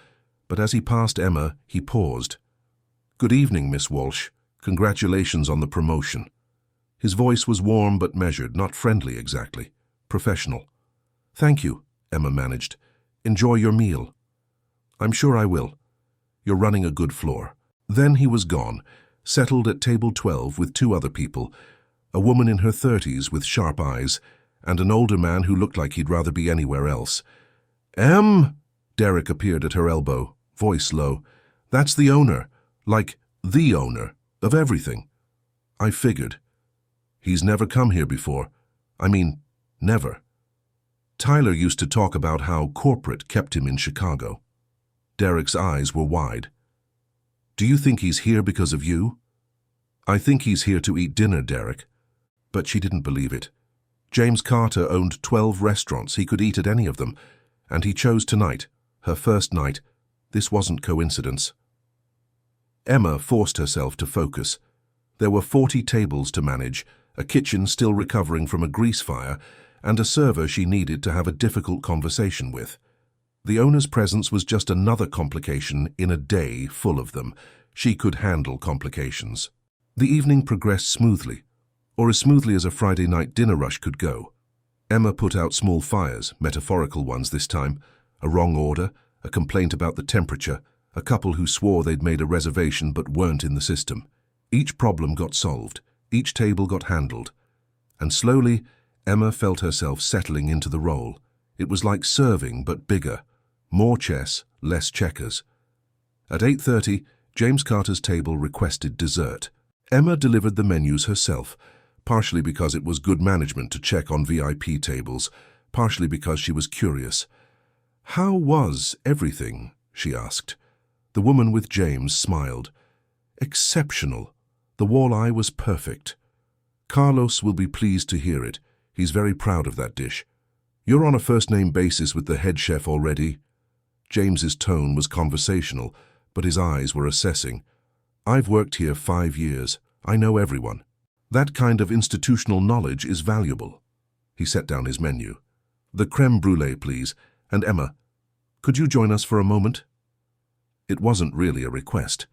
S1: but as he passed Emma, he paused. Good evening, Miss Walsh. Congratulations on the promotion. His voice was warm but measured, not friendly exactly. Professional. Thank you, Emma managed. Enjoy your meal. I'm sure I will. You're running a good floor. Then he was gone, settled at table 12 with 2 other people, a woman in her 30s with sharp eyes, and an older man who looked like he'd rather be anywhere else. Derek appeared at her elbow, voice low. That's the owner, like the owner, of everything. I figured. He's never come here before. I mean, never. Tyler used to talk about how corporate kept him in Chicago. Derek's eyes were wide. Do you think he's here because of you? I think he's here to eat dinner, Derek. But she didn't believe it. James Carter owned 12 restaurants. He could eat at any of them. And he chose tonight, her first night. This wasn't coincidence. Emma forced herself to focus. There were 40 tables to manage, a kitchen still recovering from a grease fire, and a server she needed to have a difficult conversation with. The owner's presence was just another complication in a day full of them. She could handle complications. The evening progressed smoothly, or as smoothly as a Friday night dinner rush could go. Emma put out small fires, metaphorical ones this time, a wrong order, a complaint about the temperature, a couple who swore they'd made a reservation but weren't in the system. Each problem got solved, each table got handled, and slowly Emma felt herself settling into the role. It was like serving, but bigger. More chess, less checkers. At 8:30, James Carter's table requested dessert. Emma delivered the menus herself, partially because it was good management to check on VIP tables, partially because she was curious. "How was everything?" she asked. The woman with James smiled. "Exceptional. The walleye was perfect. Carlos will be pleased to hear it. He's very proud of that dish. You're on a first-name basis with the head chef already?" James's tone was conversational, but his eyes were assessing. "I've worked here 5 years. I know everyone. That kind of institutional knowledge is valuable." He set down his menu. "The creme brulee, please. And Emma, could you join us for a moment?" It wasn't really a request.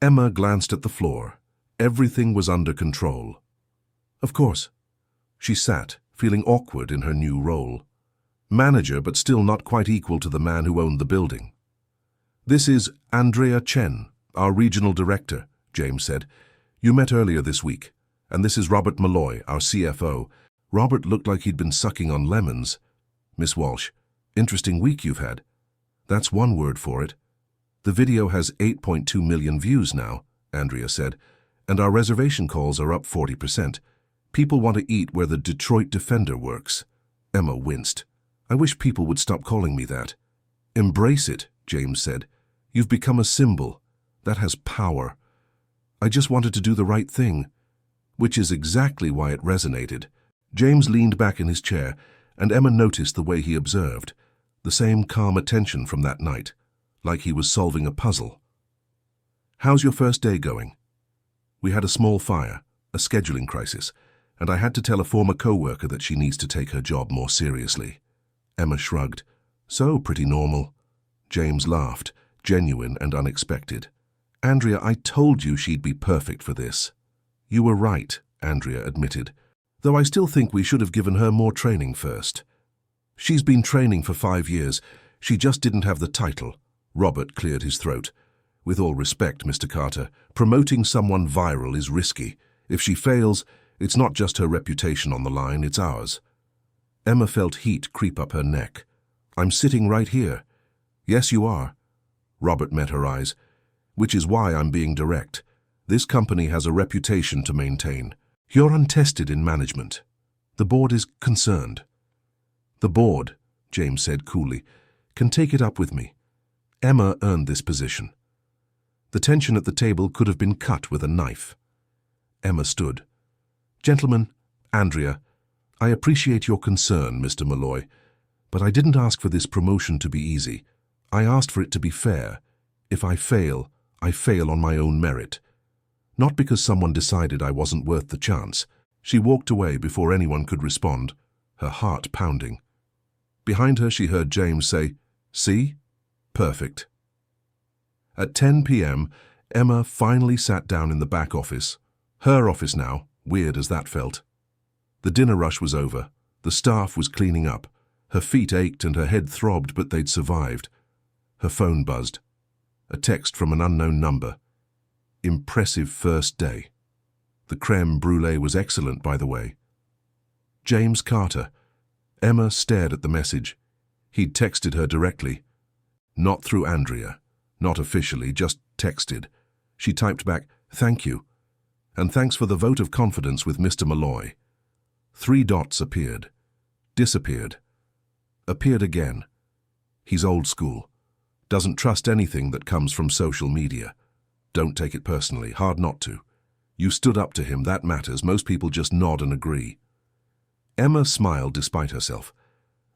S1: Emma glanced at the floor. Everything was under control. "Of course." She sat, feeling awkward in her new role. Manager, but still not quite equal to the man who owned the building. "This is Andrea Chen, our regional director," James said. "You met earlier this week. And this is Robert Malloy, our CFO." Robert looked like he'd been sucking on lemons. "Miss Walsh, interesting week you've had." "That's one word for it." "The video has 8.2 million views now," Andrea said, "and our reservation calls are up 40%. People want to eat where the Detroit Defender works." Emma winced. "I wish people would stop calling me that." "Embrace it," James said. "You've become a symbol. That has power. I just wanted to do the right thing." Which is exactly why it resonated. James leaned back in his chair, and Emma noticed the way he observed. The same calm attention from that night, like he was solving a puzzle. "How's your first day going?" "We had a small fire, a scheduling crisis, and I had to tell a former coworker that she needs to take her job more seriously." Emma shrugged. "So, pretty normal." James laughed, genuine and unexpected. "Andrea, I told you she'd be perfect for this." "You were right," Andrea admitted, "though I still think we should have given her more training first." "She's been training for 5 years. She just didn't have the title." Robert cleared his throat. "With all respect, Mr. Carter, promoting someone viral is risky. If she fails, it's not just her reputation on the line, it's ours." Emma felt heat creep up her neck. "I'm sitting right here." "Yes, you are." Robert met her eyes. "Which is why I'm being direct. This company has a reputation to maintain. You're untested in management. The board is concerned." "The board," James said coolly, "can take it up with me." Emma earned this position. The tension at the table could have been cut with a knife. Emma stood. "Gentlemen, Andrea, I appreciate your concern, Mr. Malloy, but I didn't ask for this promotion to be easy. I asked for it to be fair. If I fail on my own merit. Not because someone decided I wasn't worth the chance." She walked away before anyone could respond, her heart pounding. Behind her she heard James say, "See? Perfect." At 10 p.m., Emma finally sat down in the back office. Her office now, weird as that felt. The dinner rush was over. The staff was cleaning up. Her feet ached and her head throbbed, but they'd survived. Her phone buzzed. A text from an unknown number. "Impressive first day. The creme brulee was excellent, by the way. James Carter." Emma stared at the message. He'd texted her directly. Not through Andrea. Not officially, just texted. She typed back, "Thank you. And thanks for the vote of confidence with Mr. Malloy." 3 dots appeared. Disappeared. Appeared again. He's old school. Doesn't trust anything that comes from social media. Don't take it personally. Hard not to. You stood up to him, that matters. Most people just nod and agree. Emma smiled despite herself.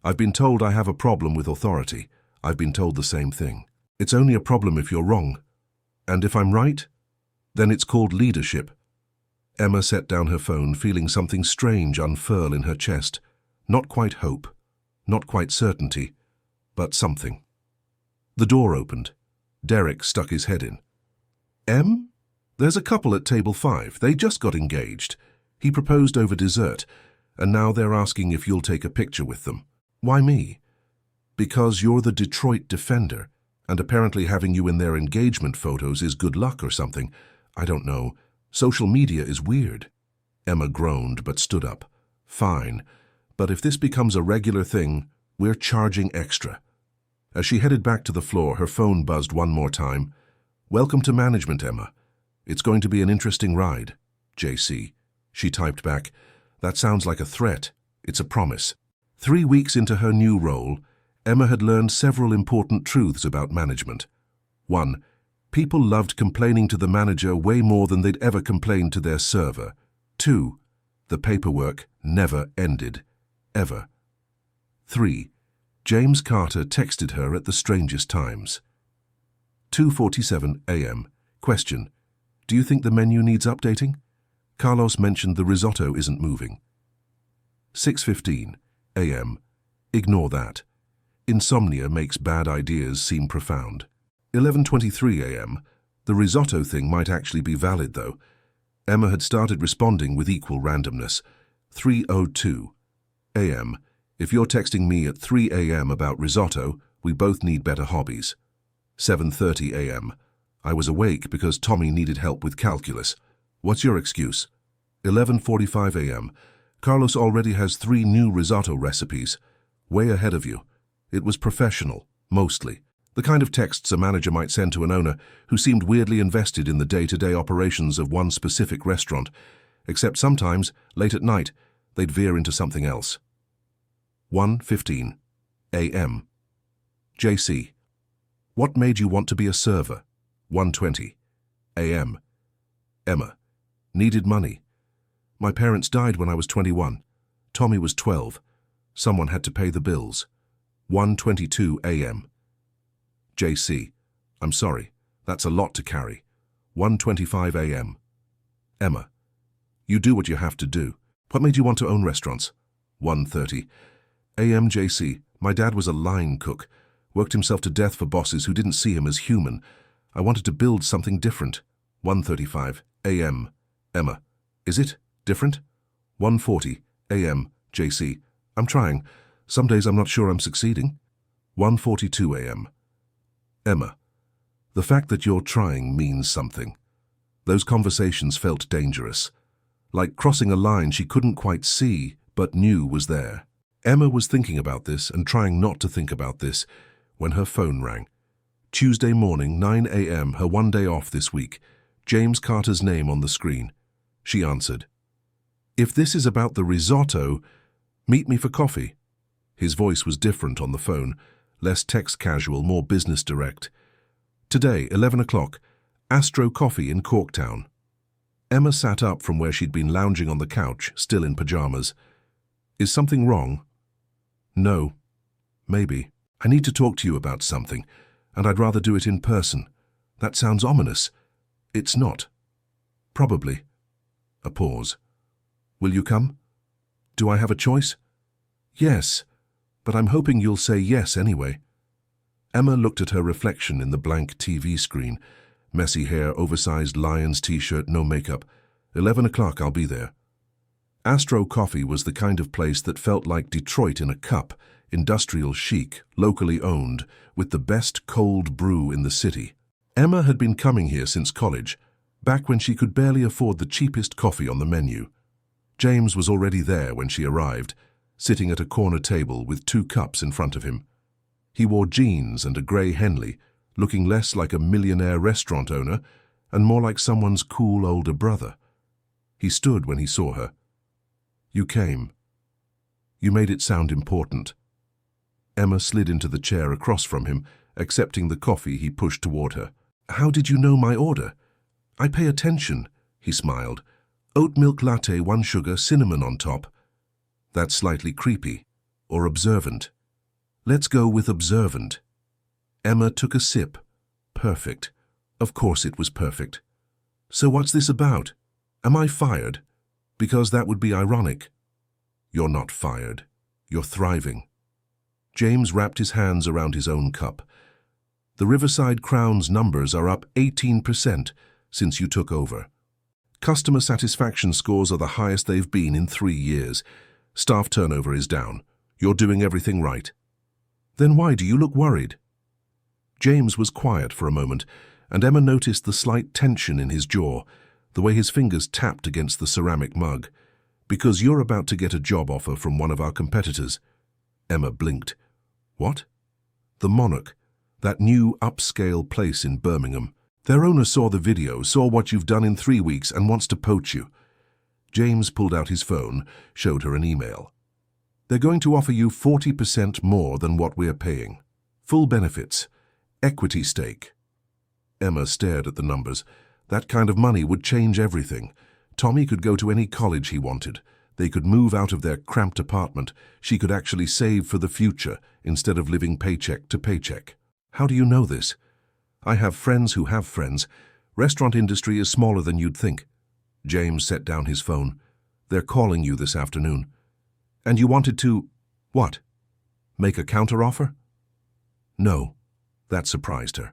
S1: "I've been told I have a problem with authority. I've been told the same thing. It's only a problem if you're wrong. And if I'm right, then it's called leadership." Emma set down her phone, feeling something strange unfurl in her chest. Not quite hope, not quite certainty, but something. The door opened. Derek stuck his head in. "Em? There's a couple at table 5. They just got engaged. He proposed over dessert, and now they're asking if you'll take a picture with them." "Why me?" "Because you're the Detroit Defender, and apparently having you in their engagement photos is good luck or something. I don't know. Social media is weird. Emma groaned but stood up. Fine, but if this becomes a regular thing, we're charging extra. As she headed back to the floor, her phone buzzed one more time. Welcome to management, Emma. It's going to be an interesting ride. JC. She typed back. That sounds like a threat. It's a promise. 3 weeks into her new role, Emma had learned several important truths about management. 1. People loved complaining to the manager way more than they'd ever complained to their server. 2. The paperwork never ended. Ever. 3. James Carter texted her at the strangest times. 2:47 a.m. Question. Do you think the menu needs updating? Carlos mentioned the risotto isn't moving. 6:15 a.m. Ignore that. Insomnia makes bad ideas seem profound. 11:23 a.m. The risotto thing might actually be valid, though. Emma had started responding with equal randomness. 3:02 a.m. If you're texting me at 3 a.m. about risotto, we both need better hobbies. 7:30 a.m. I was awake because Tommy needed help with calculus. What's your excuse? 11:45 a.m. Carlos already has 3 new risotto recipes. Way ahead of you. It was professional, mostly. The kind of texts a manager might send to an owner who seemed weirdly invested in the day-to-day operations of one specific restaurant, except sometimes, late at night, they'd veer into something else. 1:15 a.m. JC. What made you want to be a server? 1:20 a.m. Emma. Needed money. My parents died when I was 21. Tommy was 12. Someone had to pay the bills. 1:22 a.m. JC. I'm sorry. That's a lot to carry. 1:25 a.m. Emma. You do what you have to do. What made you want to own restaurants? 1:30 a.m. JC. My dad was a line cook. Worked himself to death for bosses who didn't see him as human. I wanted to build something different. 1:35 a.m. Emma. Is it different? 1:40 a.m. JC. I'm trying. Some days I'm not sure I'm succeeding. 1:42 a.m. Emma. The fact that you're trying means something. Those conversations felt dangerous. Like crossing a line she couldn't quite see, but knew was there. Emma was thinking about this and trying not to think about this when her phone rang. Tuesday morning, 9 a.m., her one day off this week. James Carter's name on the screen. She answered. If this is about the risotto, meet me for coffee. His voice was different on the phone, less text casual, more business direct. Today, 11 o'clock, Astro Coffee in Corktown. Emma sat up from where she'd been lounging on the couch, still in pajamas. Is something wrong? No. Maybe. I need to talk to you about something, and I'd rather do it in person. That sounds ominous. It's not. Probably. A pause. Will you come? Do I have a choice? Yes, but I'm hoping you'll say yes anyway. Emma looked at her reflection in the blank TV screen. Messy hair, oversized Lions t-shirt, no makeup. 11 o'clock, I'll be there. Astro Coffee was the kind of place that felt like Detroit in a cup, industrial chic, locally owned, with the best cold brew in the city. Emma had been coming here since college, back when she could barely afford the cheapest coffee on the menu. James was already there when she arrived, sitting at a corner table with 2 cups in front of him. He wore jeans and a grey Henley, looking less like a millionaire restaurant owner and more like someone's cool older brother. He stood when he saw her. You came. You made it sound important. Emma slid into the chair across from him, accepting the coffee he pushed toward her. How did you know my order? I pay attention, he smiled. Oat milk latte, 1 sugar, cinnamon on top. That's slightly creepy. Or observant. Let's go with observant. Emma took a sip. Perfect. Of course it was perfect. So what's this about? Am I fired? Because that would be ironic. You're not fired. You're thriving. James wrapped his hands around his own cup. The Riverside Crown's numbers are up 18% since you took over. Customer satisfaction scores are the highest they've been in 3 years. Staff turnover is down. You're doing everything right. Then why do you look worried? James was quiet for a moment, and Emma noticed the slight tension in his jaw, the way his fingers tapped against the ceramic mug. "Because you're about to get a job offer from one of our competitors." Emma blinked. "What?" "The Monarch, that new upscale place in Birmingham. Their owner saw the video, saw what you've done in 3 weeks and wants to poach you." James pulled out his phone, showed her an email. "They're going to offer you 40% more than what we're paying. Full benefits. Equity stake." Emma stared at the numbers. That kind of money would change everything. Tommy could go to any college he wanted. They could move out of their cramped apartment. She could actually save for the future instead of living paycheck to paycheck. "How do you know this?" "I have friends who have friends. Restaurant industry is smaller than you'd think." James set down his phone. "They're calling you this afternoon." "And you wanted to, what? Make a counteroffer?" "No." That surprised her.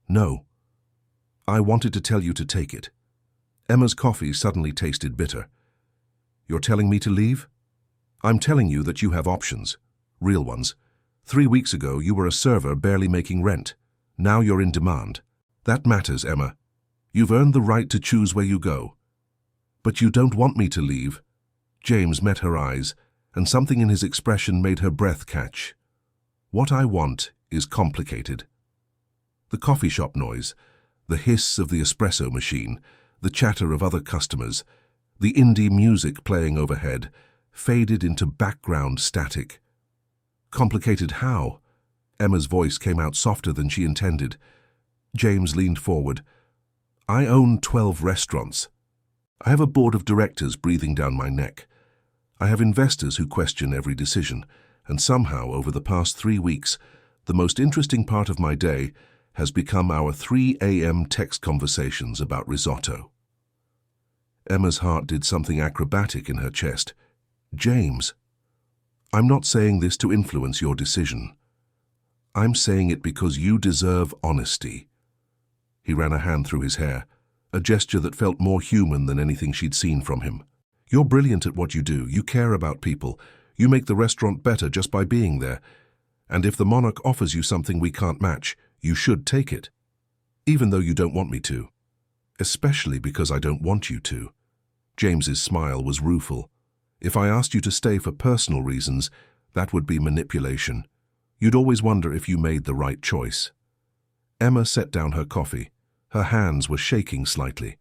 S1: "No. I wanted to tell you to take it." Emma's coffee suddenly tasted bitter. "You're telling me to leave?" "I'm telling you that you have options. Real ones. 3 weeks ago, you were a server barely making rent. Now you're in demand. That matters, Emma. You've earned the right to choose where you go." "But you don't want me to leave." James met her eyes, and something in his expression made her breath catch. "What I want is complicated." The coffee shop noise, the hiss of the espresso machine, the chatter of other customers, the indie music playing overhead, faded into background static. "Complicated how?" Emma's voice came out softer than she intended. James leaned forward. "I own 12 restaurants. I have a board of directors breathing down my neck. I have investors who question every decision, and somehow over the past 3 weeks, the most interesting part of my day has become our 3 a.m. text conversations about risotto." Emma's heart did something acrobatic in her chest. "James, I'm not saying this to influence your decision. I'm saying it because you deserve honesty." He ran a hand through his hair, a gesture that felt more human than anything she'd seen from him. "You're brilliant at what you do. You care about people. You make the restaurant better just by being there. And if the Monarch offers you something we can't match, you should take it. Even though you don't want me to. Especially because I don't want you to." James's smile was rueful. "If I asked you to stay for personal reasons, that would be manipulation. You'd always wonder if you made the right choice." Emma set down her coffee. Her hands were shaking slightly.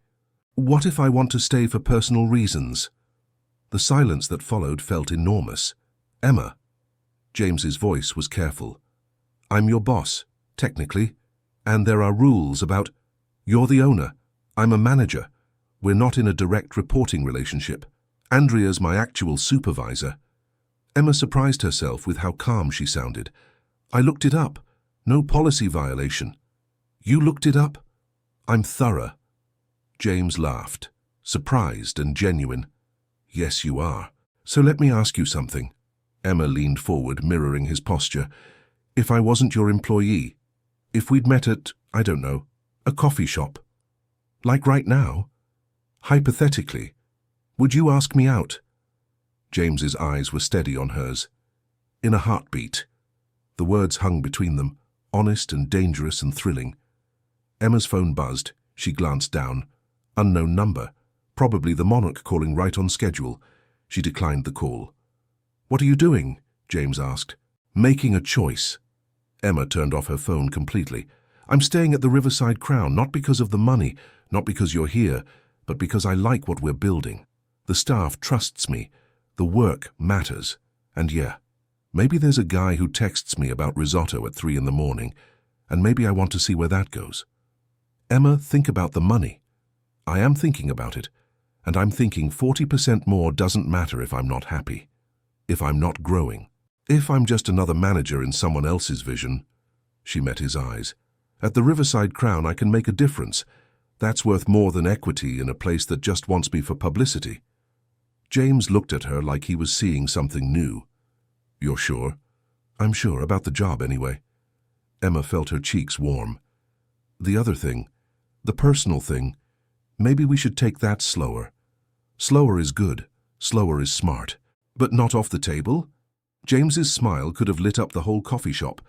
S1: "What if I want to stay for personal reasons?" The silence that followed felt enormous. "Emma." James's voice was careful. "I'm your boss, technically, and there are rules about—" "You're the owner. I'm a manager. We're not in a direct reporting relationship. Andrea's my actual supervisor." Emma surprised herself with how calm she sounded. "I looked it up. No policy violation." "You looked it up?" "I'm thorough." James laughed, surprised and genuine. "Yes, you are. So let me ask you something." Emma leaned forward, mirroring his posture. "If I wasn't your employee, if we'd met at, I don't know, a coffee shop, like right now, hypothetically, would you ask me out?" James's eyes were steady on hers. "In a heartbeat." The words hung between them, honest and dangerous and thrilling. Emma's phone buzzed. She glanced down. Unknown number. Probably the Monarch calling right on schedule. She declined the call. "What are you doing?" James asked. "Making a choice." Emma turned off her phone completely. "I'm staying at the Riverside Crown, not because of the money, not because you're here, but because I like what we're building. The staff trusts me. The work matters. And yeah, maybe there's a guy who texts me about risotto at 3 in the morning, and maybe I want to see where that goes." "Emma, think about the money." "I am thinking about it, and I'm thinking 40% more doesn't matter if I'm not happy, if I'm not growing, if I'm just another manager in someone else's vision." She met his eyes. "At the Riverside Crown, I can make a difference. That's worth more than equity in a place that just wants me for publicity." James looked at her like he was seeing something new. "You're sure?" "I'm sure, about the job anyway." Emma felt her cheeks warm. "The other thing, the personal thing, maybe we should take that slower. Slower is good, slower is smart. But not off the table?" James's smile could have lit up the whole coffee shop.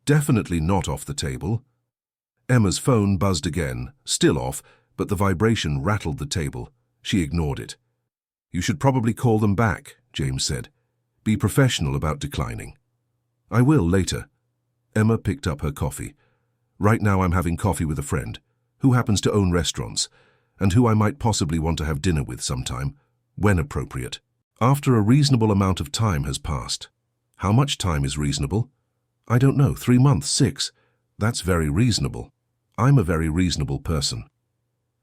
S1: "Definitely not off the table." Emma's phone buzzed again, still off, but the vibration rattled the table. She ignored it. "You should probably call them back," James said. "Be professional about declining." "I will later." Emma picked up her coffee. "Right now I'm having coffee with a friend, who happens to own restaurants, and who I might possibly want to have dinner with sometime, when appropriate." After a reasonable amount of time has passed. How much time is reasonable? I don't know, 3 months, 6. That's very reasonable. I'm a very reasonable person.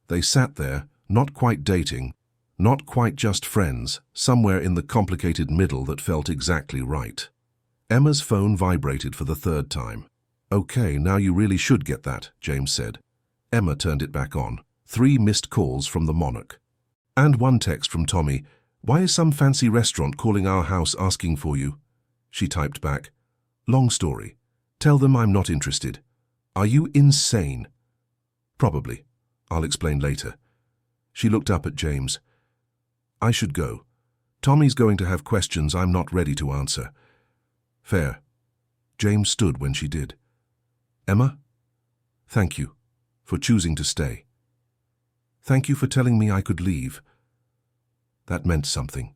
S1: They sat there, not quite dating, not quite just friends, somewhere in the complicated middle that felt exactly right. Emma's phone vibrated for the 3rd time. "Okay, now you really should get that," James said. Emma turned it back on. 3 missed calls from the monarch. And 1 text from Tommy. "Why is some fancy restaurant calling our house asking for you?" She typed back. "Long story. Tell them I'm not interested." "Are you insane?" "Probably. I'll explain later." She looked up at James. "I should go. Tommy's going to have questions I'm not ready to answer." "Fair." James stood when she did. "Emma, thank you for choosing to stay. Thank you for telling me I could leave. That meant something."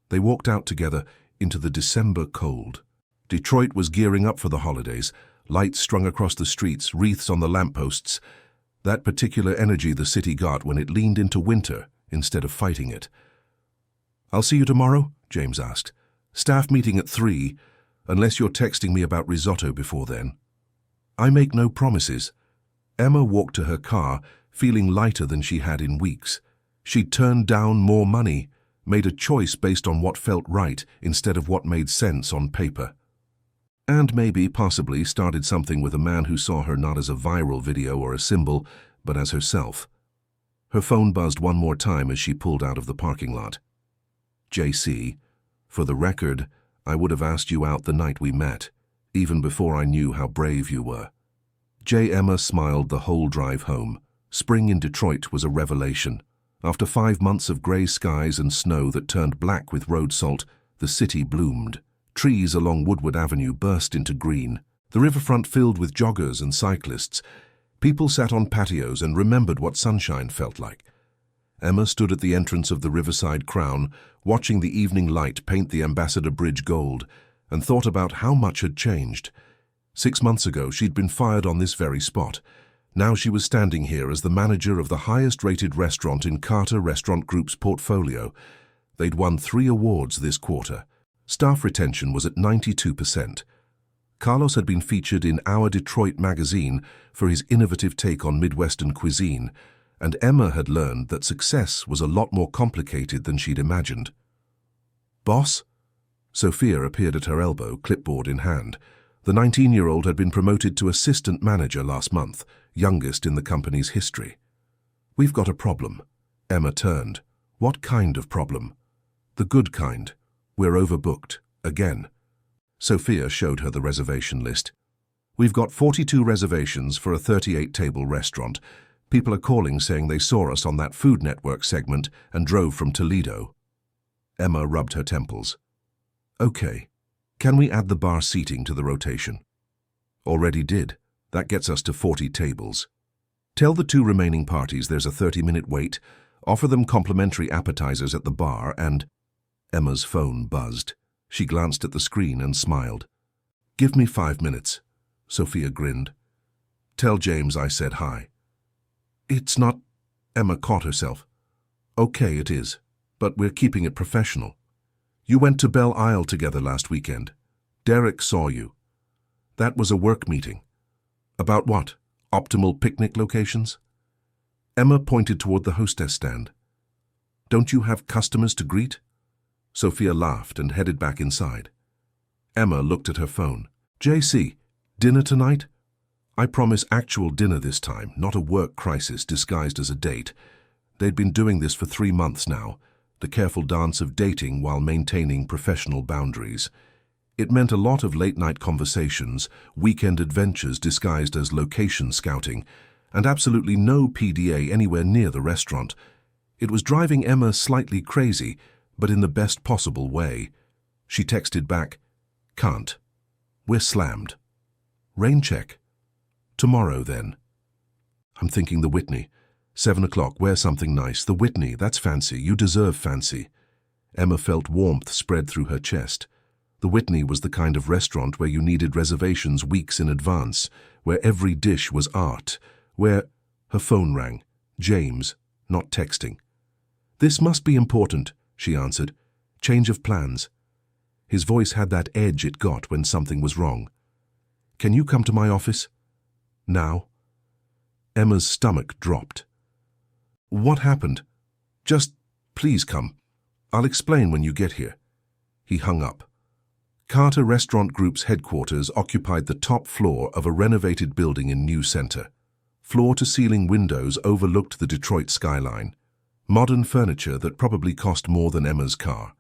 S1: They walked out together into the December cold. Detroit was gearing up for the holidays, lights strung across the streets, wreaths on the lampposts, that particular energy the city got when it leaned into winter instead of fighting it. "I'll see you tomorrow?" James asked. "Staff meeting at 3, unless you're texting me about risotto before then." "I make no promises." Emma walked to her car, feeling lighter than she had in weeks. She'd turned down more money, made a choice based on what felt right instead of what made sense on paper. And maybe, possibly, started something with a man who saw her not as a viral video or a symbol, but as herself. Her phone buzzed 1 more time as she pulled out of the parking lot. "JC, for the record, I would have asked you out the night we met, even before I knew how brave you were." Emma smiled the whole drive home. Spring in Detroit was a revelation. After 5 months of grey skies and snow that turned black with road salt, the city bloomed. Trees along Woodward Avenue burst into green. The riverfront filled with joggers and cyclists. People sat on patios and remembered what sunshine felt like. Emma stood at the entrance of the Riverside Crown, watching the evening light paint the Ambassador Bridge gold, and thought about how much had changed. 6 months ago, she'd been fired on this very spot. Now she was standing here as the manager of the highest-rated restaurant in Carter Restaurant Group's portfolio. They'd won 3 awards this quarter. Staff retention was at 92%. Carlos had been featured in Our Detroit magazine for his innovative take on Midwestern cuisine, and Emma had learned that success was a lot more complicated than she'd imagined. "Boss?" Sophia appeared at her elbow, clipboard in hand. The 19-year-old had been promoted to assistant manager last month, youngest in the company's history. "We've got a problem." Emma turned. "What kind of problem?" "The good kind. We're overbooked. Again." Sophia showed her the reservation list. "We've got 42 reservations for a 38-table restaurant. People are calling saying they saw us on that Food Network segment and drove from Toledo." Emma rubbed her temples. "Okay. Can we add the bar seating to the rotation?" "Already did. That gets us to 40 tables. Tell the 2 remaining parties there's a 30-minute wait, offer them complimentary appetizers at the bar, and—" Emma's phone buzzed. She glanced at the screen and smiled. "Give me 5 minutes." Sophia grinned. "Tell James I said hi." "It's not—" Emma caught herself. "Okay, it is, but we're keeping it professional. You went to Belle Isle together last weekend. Derek saw you. That was a work meeting. About what? Optimal picnic locations?" Emma pointed toward the hostess stand. "Don't you have customers to greet?" Sophia laughed and headed back inside. Emma looked at her phone. "JC, dinner tonight?" "I promise actual dinner this time, not a work crisis disguised as a date." They'd been doing this for 3 months now, the careful dance of dating while maintaining professional boundaries. It meant a lot of late-night conversations, weekend adventures disguised as location scouting, and absolutely no PDA anywhere near the restaurant. It was driving Emma slightly crazy, but in the best possible way. She texted back, "Can't. We're slammed. Rain check. Tomorrow, then." "I'm thinking the Whitney. 7 o'clock, wear something nice. The Whitney, that's fancy. You deserve fancy. Emma felt warmth spread through her chest. The Whitney was the kind of restaurant where you needed reservations weeks in advance, where every dish was art, where... Her phone rang. James, not texting. "This must be important," she answered. "Change of plans." His voice had that edge it got when something was wrong. "Can you come to my office?" "Now?" Emma's stomach dropped. "What happened? Just, please come. I'll explain when you get here." He hung up. Carter Restaurant Group's headquarters occupied the top floor of a renovated building in New Center. Floor-to-ceiling windows overlooked the Detroit skyline. Modern furniture that probably cost more than Emma's car.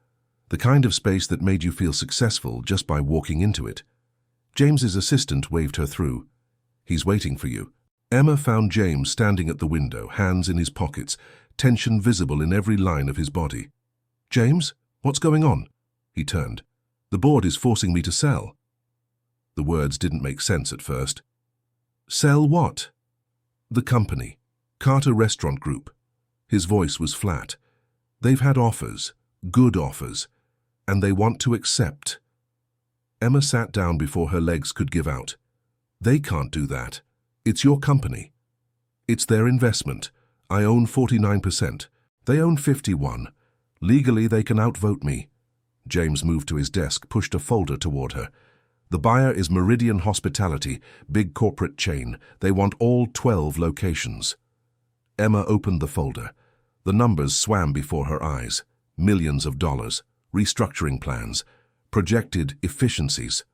S1: The kind of space that made you feel successful just by walking into it. James's assistant waved her through. "He's waiting for you." Emma found James standing at the window, hands in his pockets, tension visible in every line of his body. "James, what's going on?" He turned. "The board is forcing me to sell." The words didn't make sense at first. "Sell what?" "The company. Carter Restaurant Group." His voice was flat. "They've had offers, good offers, and they want to accept." Emma sat down before her legs could give out. "They can't do that. It's your company. It's their investment. I own 49%. They own 51%. Legally, they can outvote me." James moved to his desk, pushed a folder toward her. "The buyer is Meridian Hospitality, big corporate chain. They want all 12 locations." Emma opened the folder. The numbers swam before her eyes. Millions of dollars, restructuring plans, projected efficiencies.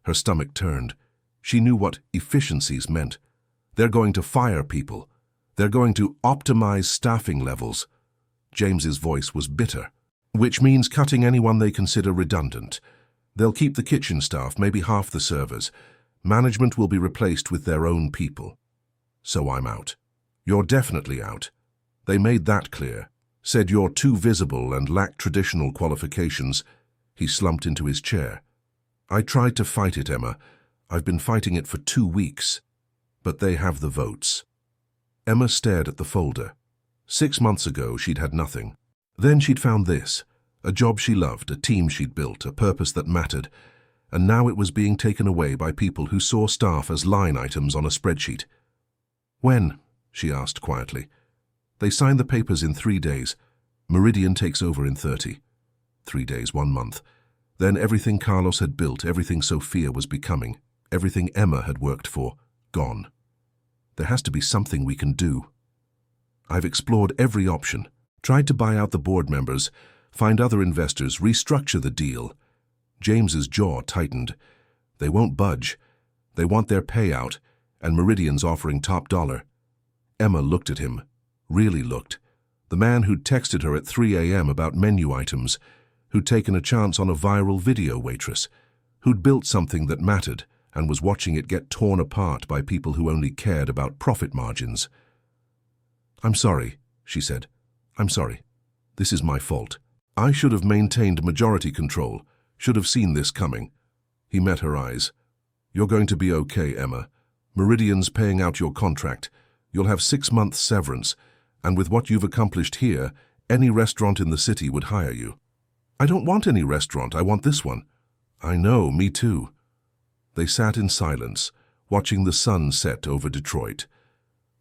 S1: Her stomach turned. She knew what efficiencies meant. They're going to fire people. They're going to optimize staffing levels. James's voice was bitter. "Which means cutting anyone they consider redundant. They'll keep the kitchen staff, maybe half the servers. Management will be replaced with their own people. So I'm out." "You're definitely out. They made that clear. Said you're too visible and lack traditional qualifications." He slumped into his chair. "I tried to fight it, Emma. I've been fighting it for 2 weeks. But they have the votes." Emma stared at the folder. 6 months ago, she'd had nothing. Then she'd found this. A job she loved, a team she'd built, a purpose that mattered. And now it was being taken away by people who saw staff as line items on a spreadsheet. "When?" she asked quietly. "They signed the papers in 3 days. Meridian takes over in 30. 3 days, 1 month. Then everything Carlos had built, everything Sophia was becoming, everything Emma had worked for, gone. There has to be something we can do. I've explored every option, tried to buy out the board members, find other investors, restructure the deal." James's jaw tightened. "They won't budge. They want their payout, and Meridian's offering top dollar." Emma looked at him, really looked. The man who'd texted her at 3 a.m. about menu items, who'd taken a chance on a viral video waitress, who'd built something that mattered and was watching it get torn apart by people who only cared about profit margins. "I'm sorry," she said. "I'm sorry. This is my fault. I should have maintained majority control, should have seen this coming." He met her eyes. "You're going to be okay, Emma. Meridian's paying out your contract. You'll have 6 months severance, and with what you've accomplished here, any restaurant in the city would hire you." "I don't want any restaurant. I want this one." "I know, me too." They sat in silence, watching the sun set over Detroit.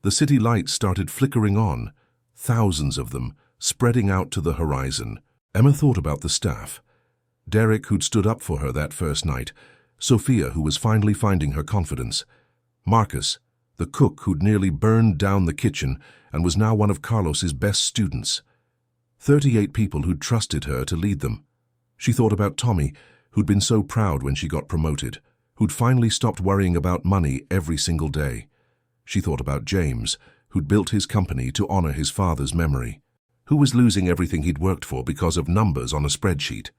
S1: The city lights started flickering on, thousands of them, spreading out to the horizon. Emma thought about the staff. Derek, who'd stood up for her that first night. Sophia, who was finally finding her confidence. Marcus, the cook who'd nearly burned down the kitchen and was now one of Carlos's best students. 38 people who'd trusted her to lead them. She thought about Tommy, who'd been so proud when she got promoted, who'd finally stopped worrying about money every single day. She thought about James, who'd built his company to honor his father's memory, who was losing everything he'd worked for because of numbers on a spreadsheet.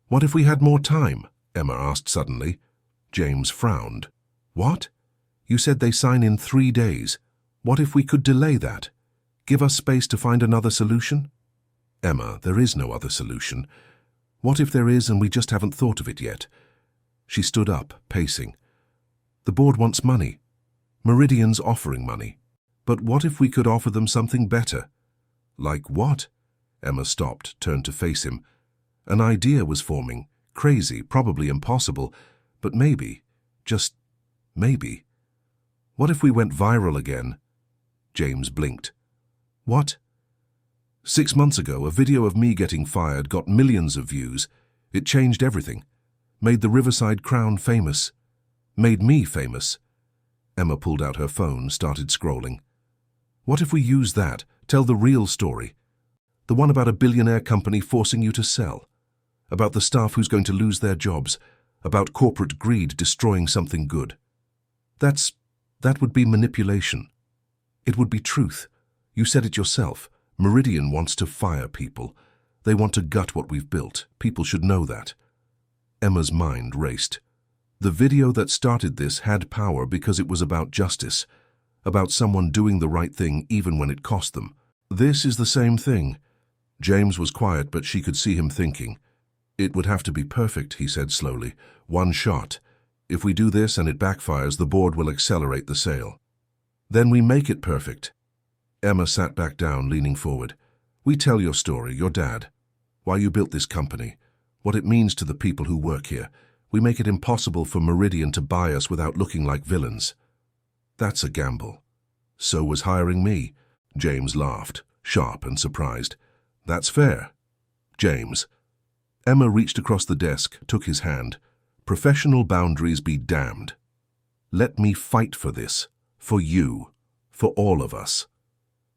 S1: "What if we had more time?" Emma asked suddenly. James frowned. "What? You said they sign in 3 days. What if we could delay that? Give us space to find another solution?" "Emma, there is no other solution. What if there is and we just haven't thought of it yet?" She stood up, pacing. "The board wants money. Meridian's offering money. But what if we could offer them something better? Like what? Emma stopped, turned to face him. An idea was forming, crazy, probably impossible, but maybe, just maybe. What if we went viral again? James blinked. What? 6 months ago, a video of me getting fired got millions of views. It changed everything. Made the Riverside Crown famous. Made me famous. Emma pulled out her phone, started scrolling. What if we use that, tell the real story? The one about a billionaire company forcing you to sell. About the staff who's going to lose their jobs. About corporate greed destroying something good. That would be manipulation. It would be truth. You said it yourself. Meridian wants to fire people. They want to gut what we've built. People should know that. Emma's mind raced. The video that started this had power because it was about justice, about someone doing the right thing even when it cost them. This is the same thing. James was quiet, but she could see him thinking. It would have to be perfect, he said slowly. One shot. If we do this and it backfires, the board will accelerate the sale. Then we make it perfect. Emma sat back down, leaning forward. We tell your story, your dad. Why you built this company. What it means to the people who work here. We make it impossible for Meridian to buy us without looking like villains. That's a gamble. So was hiring me. James laughed, sharp and surprised. That's fair. James. Emma reached across the desk, took his hand. Professional boundaries be damned. Let me fight for this. For you. For all of us.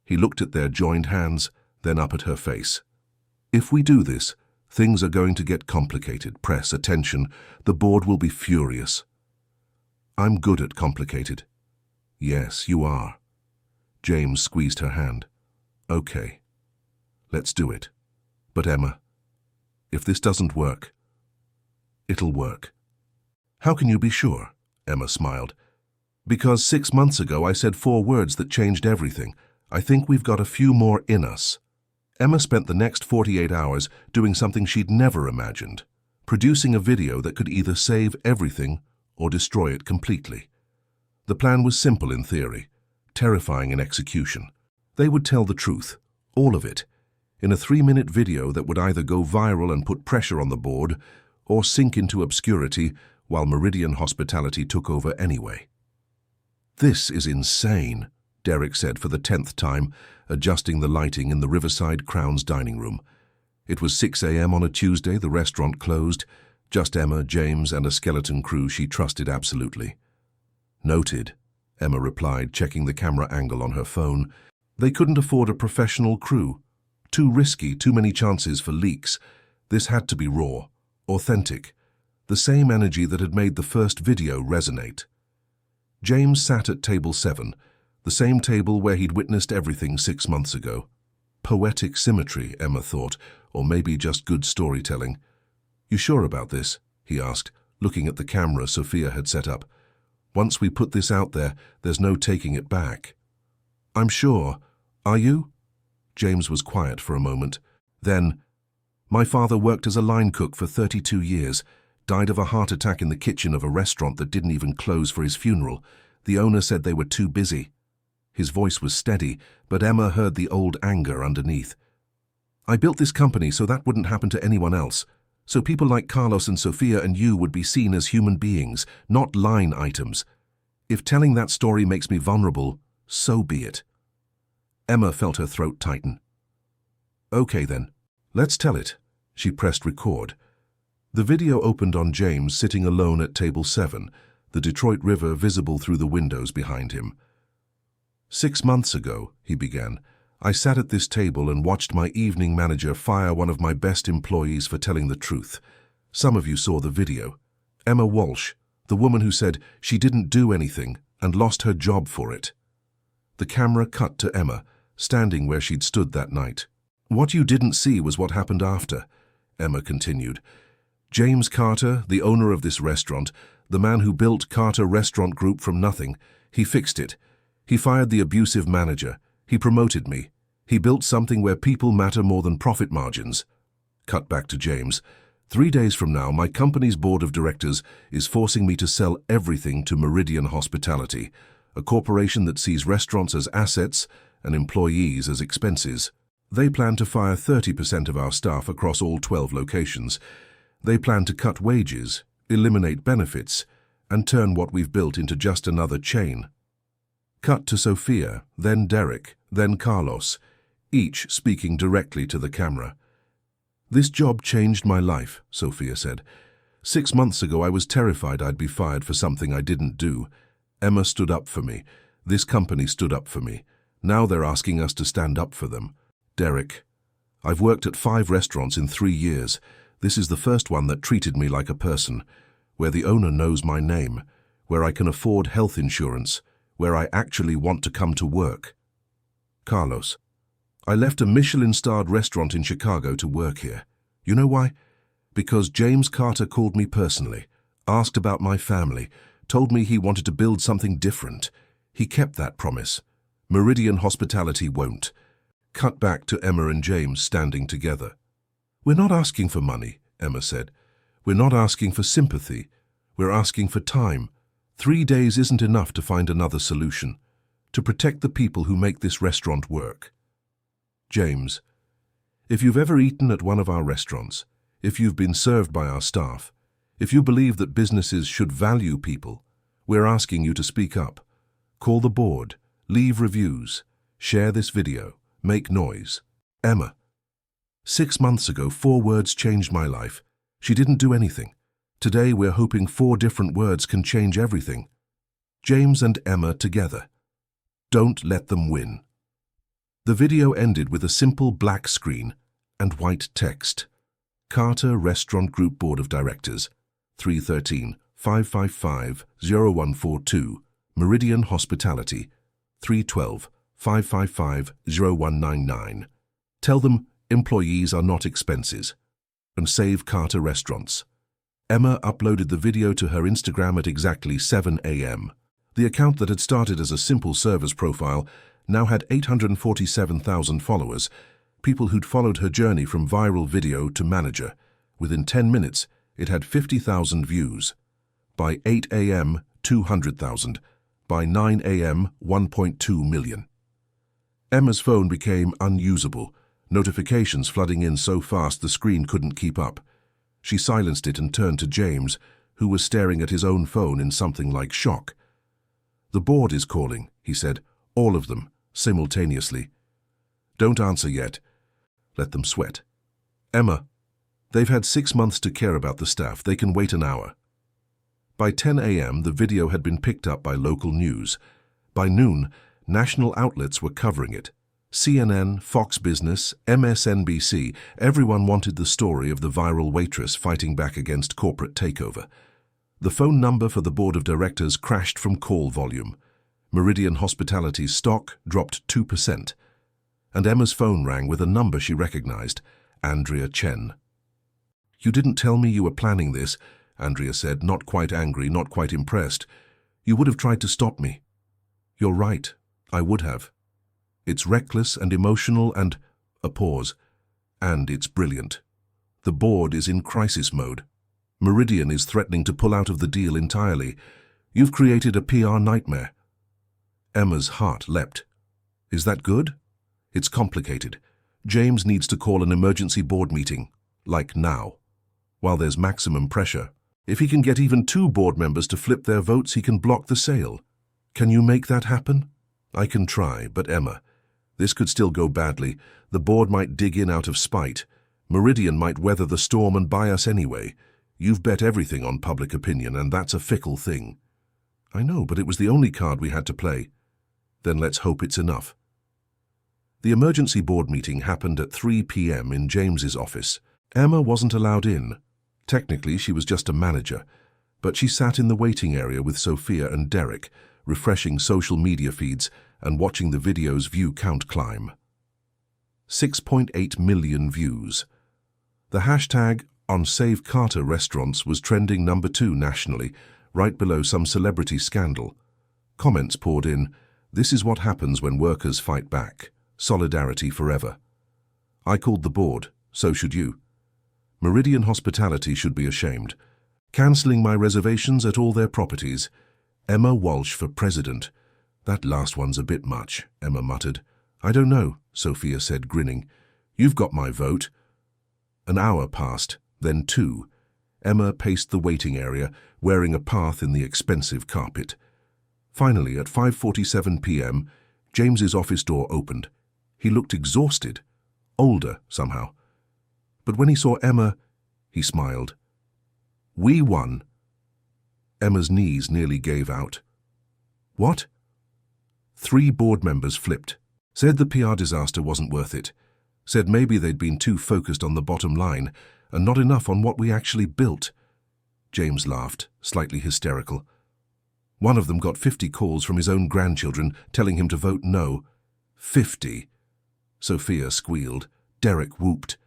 S1: He looked at their joined hands, then up at her face. If we do this, things are going to get complicated. Press, attention. The board will be furious. I'm good at complicated. Yes, you are. James squeezed her hand. Okay. Let's do it. But Emma, if this doesn't work, it'll work. How can you be sure? Emma smiled. Because 6 months ago I said 4 words that changed everything. I think we've got a few more in us. Emma spent the next 48 hours doing something she'd never imagined, producing a video that could either save everything or destroy it completely. The plan was simple in theory, terrifying in execution. They would tell the truth, all of it, in a 3-minute video that would either go viral and put pressure on the board or sink into obscurity while Meridian Hospitality took over anyway. This is insane, Derek said for the 10th time, adjusting the lighting in the Riverside Crown's dining room. It was 6 a.m. on a Tuesday, the restaurant closed, just Emma, James, and a skeleton crew she trusted absolutely. Noted, Emma replied, checking the camera angle on her phone. They couldn't afford a professional crew. Too risky, too many chances for leaks. This had to be raw, authentic, the same energy that had made the first video resonate. James sat at table 7, the same table where he'd witnessed everything 6 months ago. Poetic symmetry, Emma thought, or maybe just good storytelling. You sure about this? He asked, looking at the camera Sophia had set up. Once we put this out there, there's no taking it back. I'm sure. Are you? James was quiet for a moment. Then, my father worked as a line cook for 32 years, died of a heart attack in the kitchen of a restaurant that didn't even close for his funeral. The owner said they were too busy. His voice was steady, but Emma heard the old anger underneath. I built this company so that wouldn't happen to anyone else. So people like Carlos and Sophia and you would be seen as human beings, not line items. If telling that story makes me vulnerable, so be it. Emma felt her throat tighten. Okay then, let's tell it. She pressed record. The video opened on James sitting alone at table 7, the Detroit River visible through the windows behind him. 6 months ago, he began, I sat at this table and watched my evening manager fire one of my best employees for telling the truth. Some of you saw the video. Emma Walsh, the woman who said she didn't do anything and lost her job for it. The camera cut to Emma, standing where she'd stood that night. What you didn't see was what happened after, Emma continued. James Carter, the owner of this restaurant, the man who built Carter Restaurant Group from nothing, he fixed it. He fired the abusive manager. He promoted me. He built something where people matter more than profit margins. Cut back to James. 3 days from now, my company's board of directors is forcing me to sell everything to Meridian Hospitality, a corporation that sees restaurants as assets and employees as expenses. They plan to fire 30% of our staff across all 12 locations. They plan to cut wages, eliminate benefits, and turn what we've built into just another chain. Cut to Sophia, then Derek, then Carlos, each speaking directly to the camera. "This job changed my life," Sophia said. "6 months ago I was terrified I'd be fired for something I didn't do. Emma stood up for me. This company stood up for me. Now they're asking us to stand up for them." Derek: "I've worked at 5 restaurants in 3 years. This is the first one that treated me like a person, where the owner knows my name, where I can afford health insurance, where I actually want to come to work." Carlos: "I left a Michelin-starred restaurant in Chicago to work here. You know why? Because James Carter called me personally, asked about my family, told me he wanted to build something different. He kept that promise. Meridian Hospitality won't." Cut back to Emma and James standing together. "We're not asking for money," Emma said. "We're not asking for sympathy. We're asking for time. 3 days isn't enough to find another solution, to protect the people who make this restaurant work." James: "If you've ever eaten at one of our restaurants, if you've been served by our staff, if you believe that businesses should value people, we're asking you to speak up. Call the board, leave reviews, share this video, make noise." Emma: "6 months ago, 4 words changed my life. She didn't do anything. Today we're hoping 4 different words can change everything." James and Emma together. "Don't let them win." The video ended with a simple black screen and white text. Carter Restaurant Group Board of Directors, 313-555-0142, Meridian Hospitality, 312-555-0199. Tell them employees are not expenses, and save Carter Restaurants. Emma uploaded the video to her Instagram at exactly 7 a.m. The account that had started as a simple service profile now had 847,000 followers, people who'd followed her journey from viral video to manager. Within 10 minutes, it had 50,000 views. By 8 a.m., 200,000. By 9 a.m., 1.2 million. Emma's phone became unusable, notifications flooding in so fast the screen couldn't keep up. She silenced it and turned to James, who was staring at his own phone in something like shock. "The board is calling," he said, "all of them, simultaneously. Don't answer yet. Let them sweat." "Emma, they've had 6 months to care about the staff. They can wait an hour." By 10 a.m., the video had been picked up by local news. By noon, national outlets were covering it. CNN, Fox Business, MSNBC, everyone wanted the story of the viral waitress fighting back against corporate takeover. The phone number for the board of directors crashed from call volume. Meridian Hospitality's stock dropped 2%. And Emma's phone rang with a number she recognized, Andrea Chen. "You didn't tell me you were planning this," Andrea said, not quite angry, not quite impressed. "You would have tried to stop me." "You're right, I would have. It's reckless and emotional and—" a pause. "And it's brilliant. The board is in crisis mode. Meridian is threatening to pull out of the deal entirely. You've created a PR nightmare." Emma's heart leapt. "Is that good?" "It's complicated. James needs to call an emergency board meeting, like now, while there's maximum pressure. If he can get even 2 board members to flip their votes, he can block the sale. Can you make that happen?" "I can try, but Emma, this could still go badly. The board might dig in out of spite. Meridian might weather the storm and buy us anyway. You've bet everything on public opinion, and that's a fickle thing." "I know, but it was the only card we had to play." "Then let's hope it's enough." The emergency board meeting happened at 3 p.m. in James's office. Emma wasn't allowed in. Technically, she was just a manager, but she sat in the waiting area with Sophia and Derek, refreshing social media feeds and watching the video's view count climb. 6.8 million views. The hashtag #OnSaveCarterRestaurants was trending number 2 nationally, right below some celebrity scandal. Comments poured in, "This is what happens when workers fight back. Solidarity forever." I called the board, so should you. Meridian Hospitality should be ashamed. Cancelling my reservations at all their properties. Emma Walsh for president. That last one's a bit much, Emma muttered. I don't know, Sophia said, grinning. You've got my vote. An hour passed, then 2. Emma paced the waiting area, wearing a path in the expensive carpet. Finally, at 5:47 p.m., James's office door opened. He looked exhausted, older somehow. But when he saw Emma, he smiled. We won. Emma's knees nearly gave out. What? 3 board members flipped. Said the PR disaster wasn't worth it. Said maybe they'd been too focused on the bottom line and not enough on what we actually built. James laughed, slightly hysterical. One of them got 50 calls from his own grandchildren telling him to vote no. 50. Sophia squealed. Derek whooped.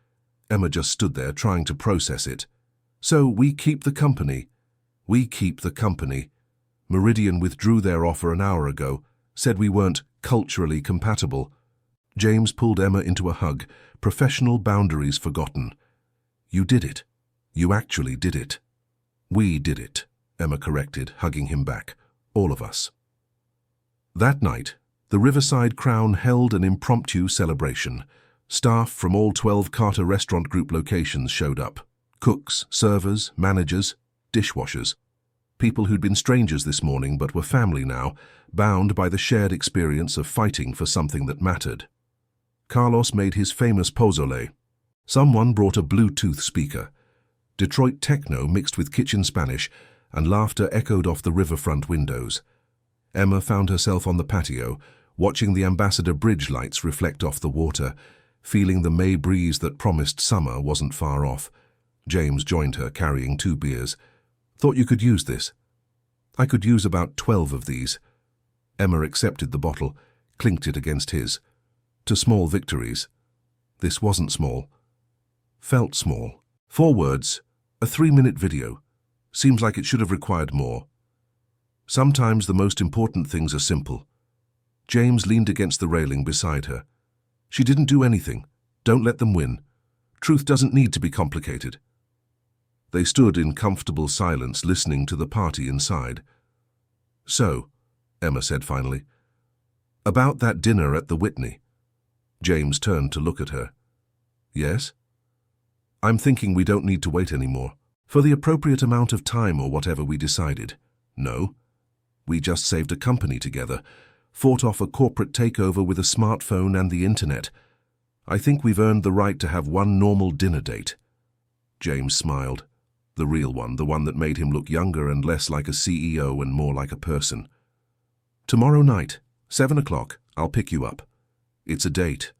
S1: Emma just stood there trying to process it. So we keep the company. We keep the company. Meridian withdrew their offer an hour ago, said we weren't culturally compatible. James pulled Emma into a hug, professional boundaries forgotten. You did it. You actually did it. We did it, Emma corrected, hugging him back. All of us. That night, the Riverside Crown held an impromptu celebration. Staff from all 12 Carter Restaurant Group locations showed up. Cooks, servers, managers, dishwashers. People who'd been strangers this morning but were family now, bound by the shared experience of fighting for something that mattered. Carlos made his famous pozole. Someone brought a Bluetooth speaker. Detroit techno mixed with kitchen Spanish, and laughter echoed off the riverfront windows. Emma found herself on the patio, watching the Ambassador Bridge lights reflect off the water, feeling the May breeze that promised summer wasn't far off. James joined her, carrying 2 beers. Thought you could use this. I could use about 12 of these. Emma accepted the bottle, clinked it against his. To small victories. This wasn't small. Felt small. 4 words, a 3-minute video. Seems like it should have required more. Sometimes the most important things are simple. James leaned against the railing beside her. She didn't do anything. Don't let them win. Truth doesn't need to be complicated. They stood in comfortable silence, listening to the party inside. So, Emma said finally, about that dinner at the Whitney. James turned to look at her. Yes? I'm thinking we don't need to wait anymore. For the appropriate amount of time or whatever we decided. No. We just saved a company together, fought off a corporate takeover with a smartphone and the internet. I think we've earned the right to have one normal dinner date. James smiled. The real one, the one that made him look younger and less like a CEO and more like a person. Tomorrow night, 7 o'clock, I'll pick you up. It's a date.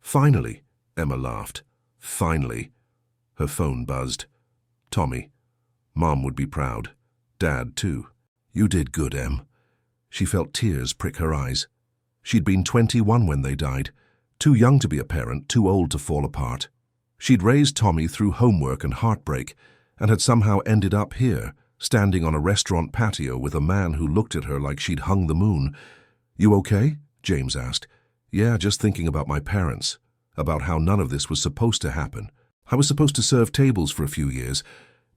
S1: Finally, Emma laughed. Finally. Her phone buzzed. Tommy. Mom would be proud. Dad, too. You did good, Em. She felt tears prick her eyes. She'd been 21 when they died. Too young to be a parent, too old to fall apart. She'd raised Tommy through homework and heartbreak, and had somehow ended up here, standing on a restaurant patio with a man who looked at her like she'd hung the moon. You okay? James asked. Yeah, just thinking about my parents, about how none of this was supposed to happen. I was supposed to serve tables for a few years,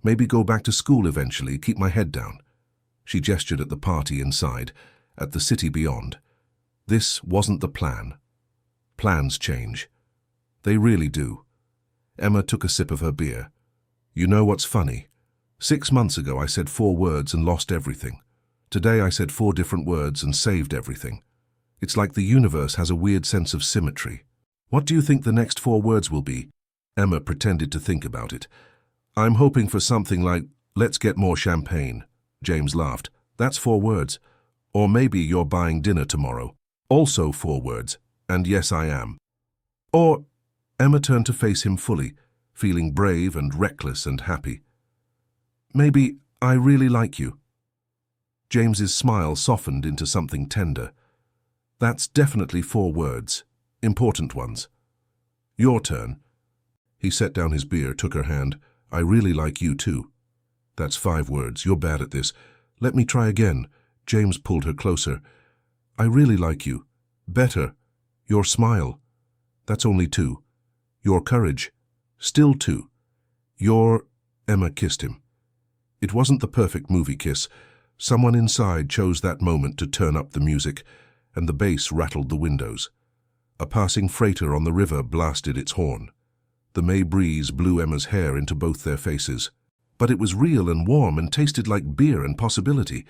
S1: maybe go back to school eventually, keep my head down. She gestured at the party inside, at the city beyond. This wasn't the plan. Plans change. They really do. Emma took a sip of her beer. You know what's funny? 6 months ago I said 4 words and lost everything. Today I said 4 different words and saved everything. It's like the universe has a weird sense of symmetry. What do you think the next 4 words will be? Emma pretended to think about it. I'm hoping for something like, let's get more champagne. James laughed. That's 4 words. Or maybe you're buying dinner tomorrow. Also 4 words. And yes, I am. Or, Emma turned to face him fully, feeling brave and reckless and happy. Maybe I really like you. James's smile softened into something tender. That's definitely 4 words. Important ones. Your turn. He set down his beer, took her hand. I really like you too. That's 5 words. You're bad at this. Let me try again. James pulled her closer. I really like you. Better. Your smile. That's only 2. Your courage. Still 2. Your... Emma kissed him. It wasn't the perfect movie kiss. Someone inside chose that moment to turn up the music, and the bass rattled the windows. A passing freighter on the river blasted its horn. The May breeze blew Emma's hair into both their faces. But it was real and warm and tasted like beer and possibility.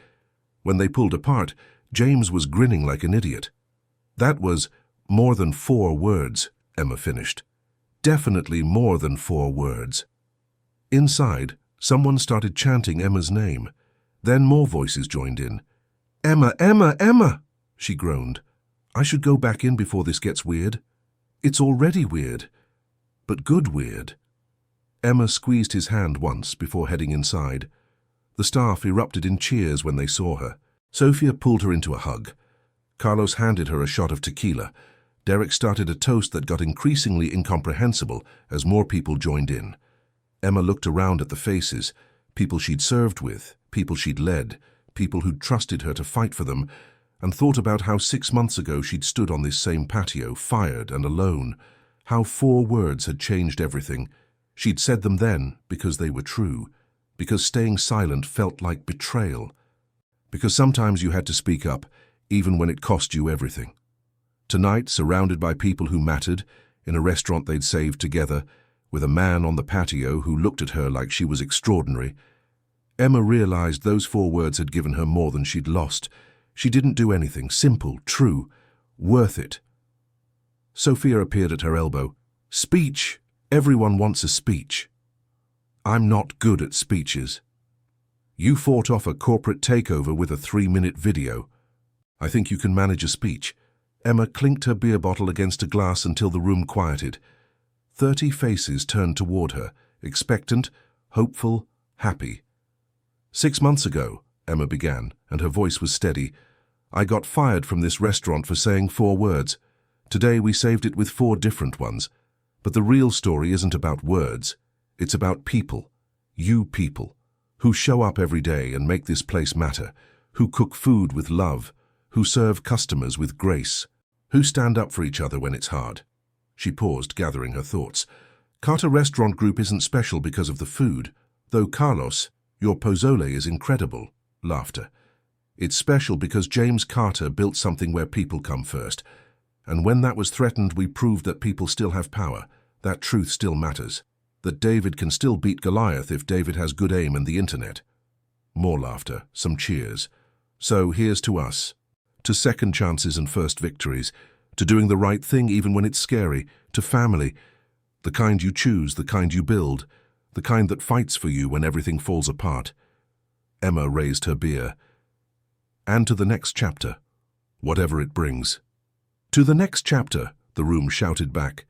S1: When they pulled apart, James was grinning like an idiot. That was more than 4 words, Emma finished. Definitely more than 4 words. Inside, someone started chanting Emma's name. Then more voices joined in. "Emma, Emma, Emma!" she groaned. "I should go back in before this gets weird. It's already weird, but good weird." Emma squeezed his hand once before heading inside. The staff erupted in cheers when they saw her. Sophia pulled her into a hug. Carlos handed her a shot of tequila. Derek started a toast that got increasingly incomprehensible as more people joined in. Emma looked around at the faces, people she'd served with, people she'd led, people who'd trusted her to fight for them, and thought about how 6 months ago she'd stood on this same patio, fired and alone, how 4 words had changed everything. She'd said them then because they were true, because staying silent felt like betrayal, because sometimes you had to speak up, even when it cost you everything. Tonight, surrounded by people who mattered, in a restaurant they'd saved together, with a man on the patio who looked at her like she was extraordinary, Emma realized those 4 words had given her more than she'd lost. She didn't do anything, simple, true, worth it. Sophia appeared at her elbow. "Speech! Everyone wants a speech." "I'm not good at speeches." "You fought off a corporate takeover with a 3-minute video. I think you can manage a speech." Emma clinked her beer bottle against a glass until the room quieted. 30 faces turned toward her, expectant, hopeful, happy. "6 months ago," Emma began, and her voice was steady, "I got fired from this restaurant for saying 4 words. Today we saved it with 4 different ones. But the real story isn't about words. It's about people. You people. Who show up every day and make this place matter. Who cook food with love. Who serve customers with grace. Who stand up for each other when it's hard." She paused, gathering her thoughts. "Carter Restaurant Group isn't special because of the food. Though, Carlos, your pozole is incredible." Laughter. "It's special because James Carter built something where people come first. And when that was threatened, we proved that people still have power, that truth still matters, that David can still beat Goliath if David has good aim and the internet." More laughter, some cheers. "So here's to us, to second chances and first victories, to doing the right thing even when it's scary, to family, the kind you choose, the kind you build, the kind that fights for you when everything falls apart." Emma raised her beer. "And to the next chapter, whatever it brings." "To the next chapter," the room shouted back.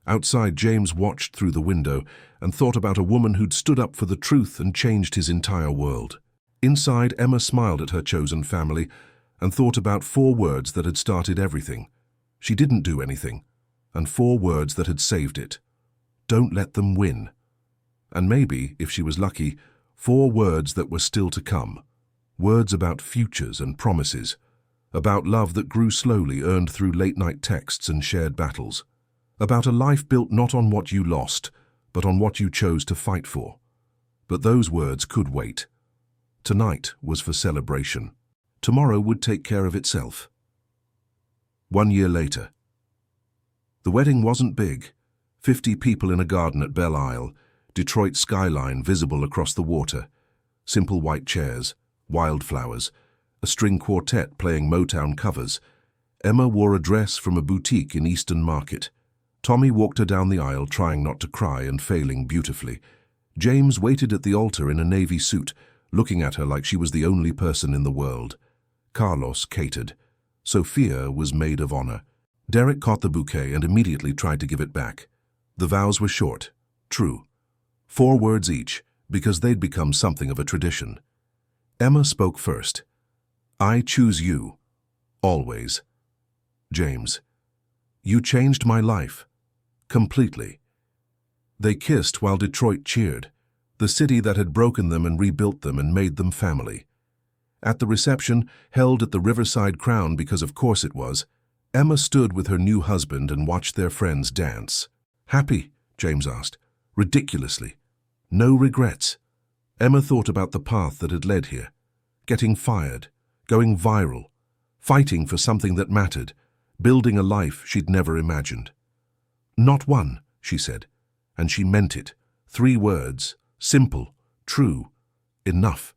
S1: Outside, James watched through the window and thought about a woman who'd stood up for the truth and changed his entire world. Inside, Emma smiled at her chosen family and thought about 4 words that had started everything. She didn't do anything, and 4 words that had saved it. Don't let them win. And maybe, if she was lucky, 4 words that were still to come. Words about futures and promises. About love that grew slowly, earned through late-night texts and shared battles. About a life built not on what you lost, but on what you chose to fight for. But those words could wait. Tonight was for celebration. Tomorrow would take care of itself. 1 year later. The wedding wasn't big. 50 people in a garden at Belle Isle, Detroit skyline visible across the water. Simple white chairs, wildflowers, a string quartet playing Motown covers. Emma wore a dress from a boutique in Eastern Market. Tommy walked her down the aisle, trying not to cry and failing beautifully. James waited at the altar in a navy suit, looking at her like she was the only person in the world. Carlos catered. Sophia was maid of honor. Derek caught the bouquet and immediately tried to give it back. The vows were short, true. 4 words each, because they'd become something of a tradition. Emma spoke first. "I choose you. Always." James. "You changed my life. Completely." They kissed while Detroit cheered, the city that had broken them and rebuilt them and made them family. At the reception, held at the Riverside Crown because of course it was, Emma stood with her new husband and watched their friends dance. "Happy?" James asked. "Ridiculously. No regrets." Emma thought about the path that had led here. getting fired, going viral, fighting for something that mattered, building a life she'd never imagined. "Not one," she said, and she meant it. 3 words, simple, true, enough.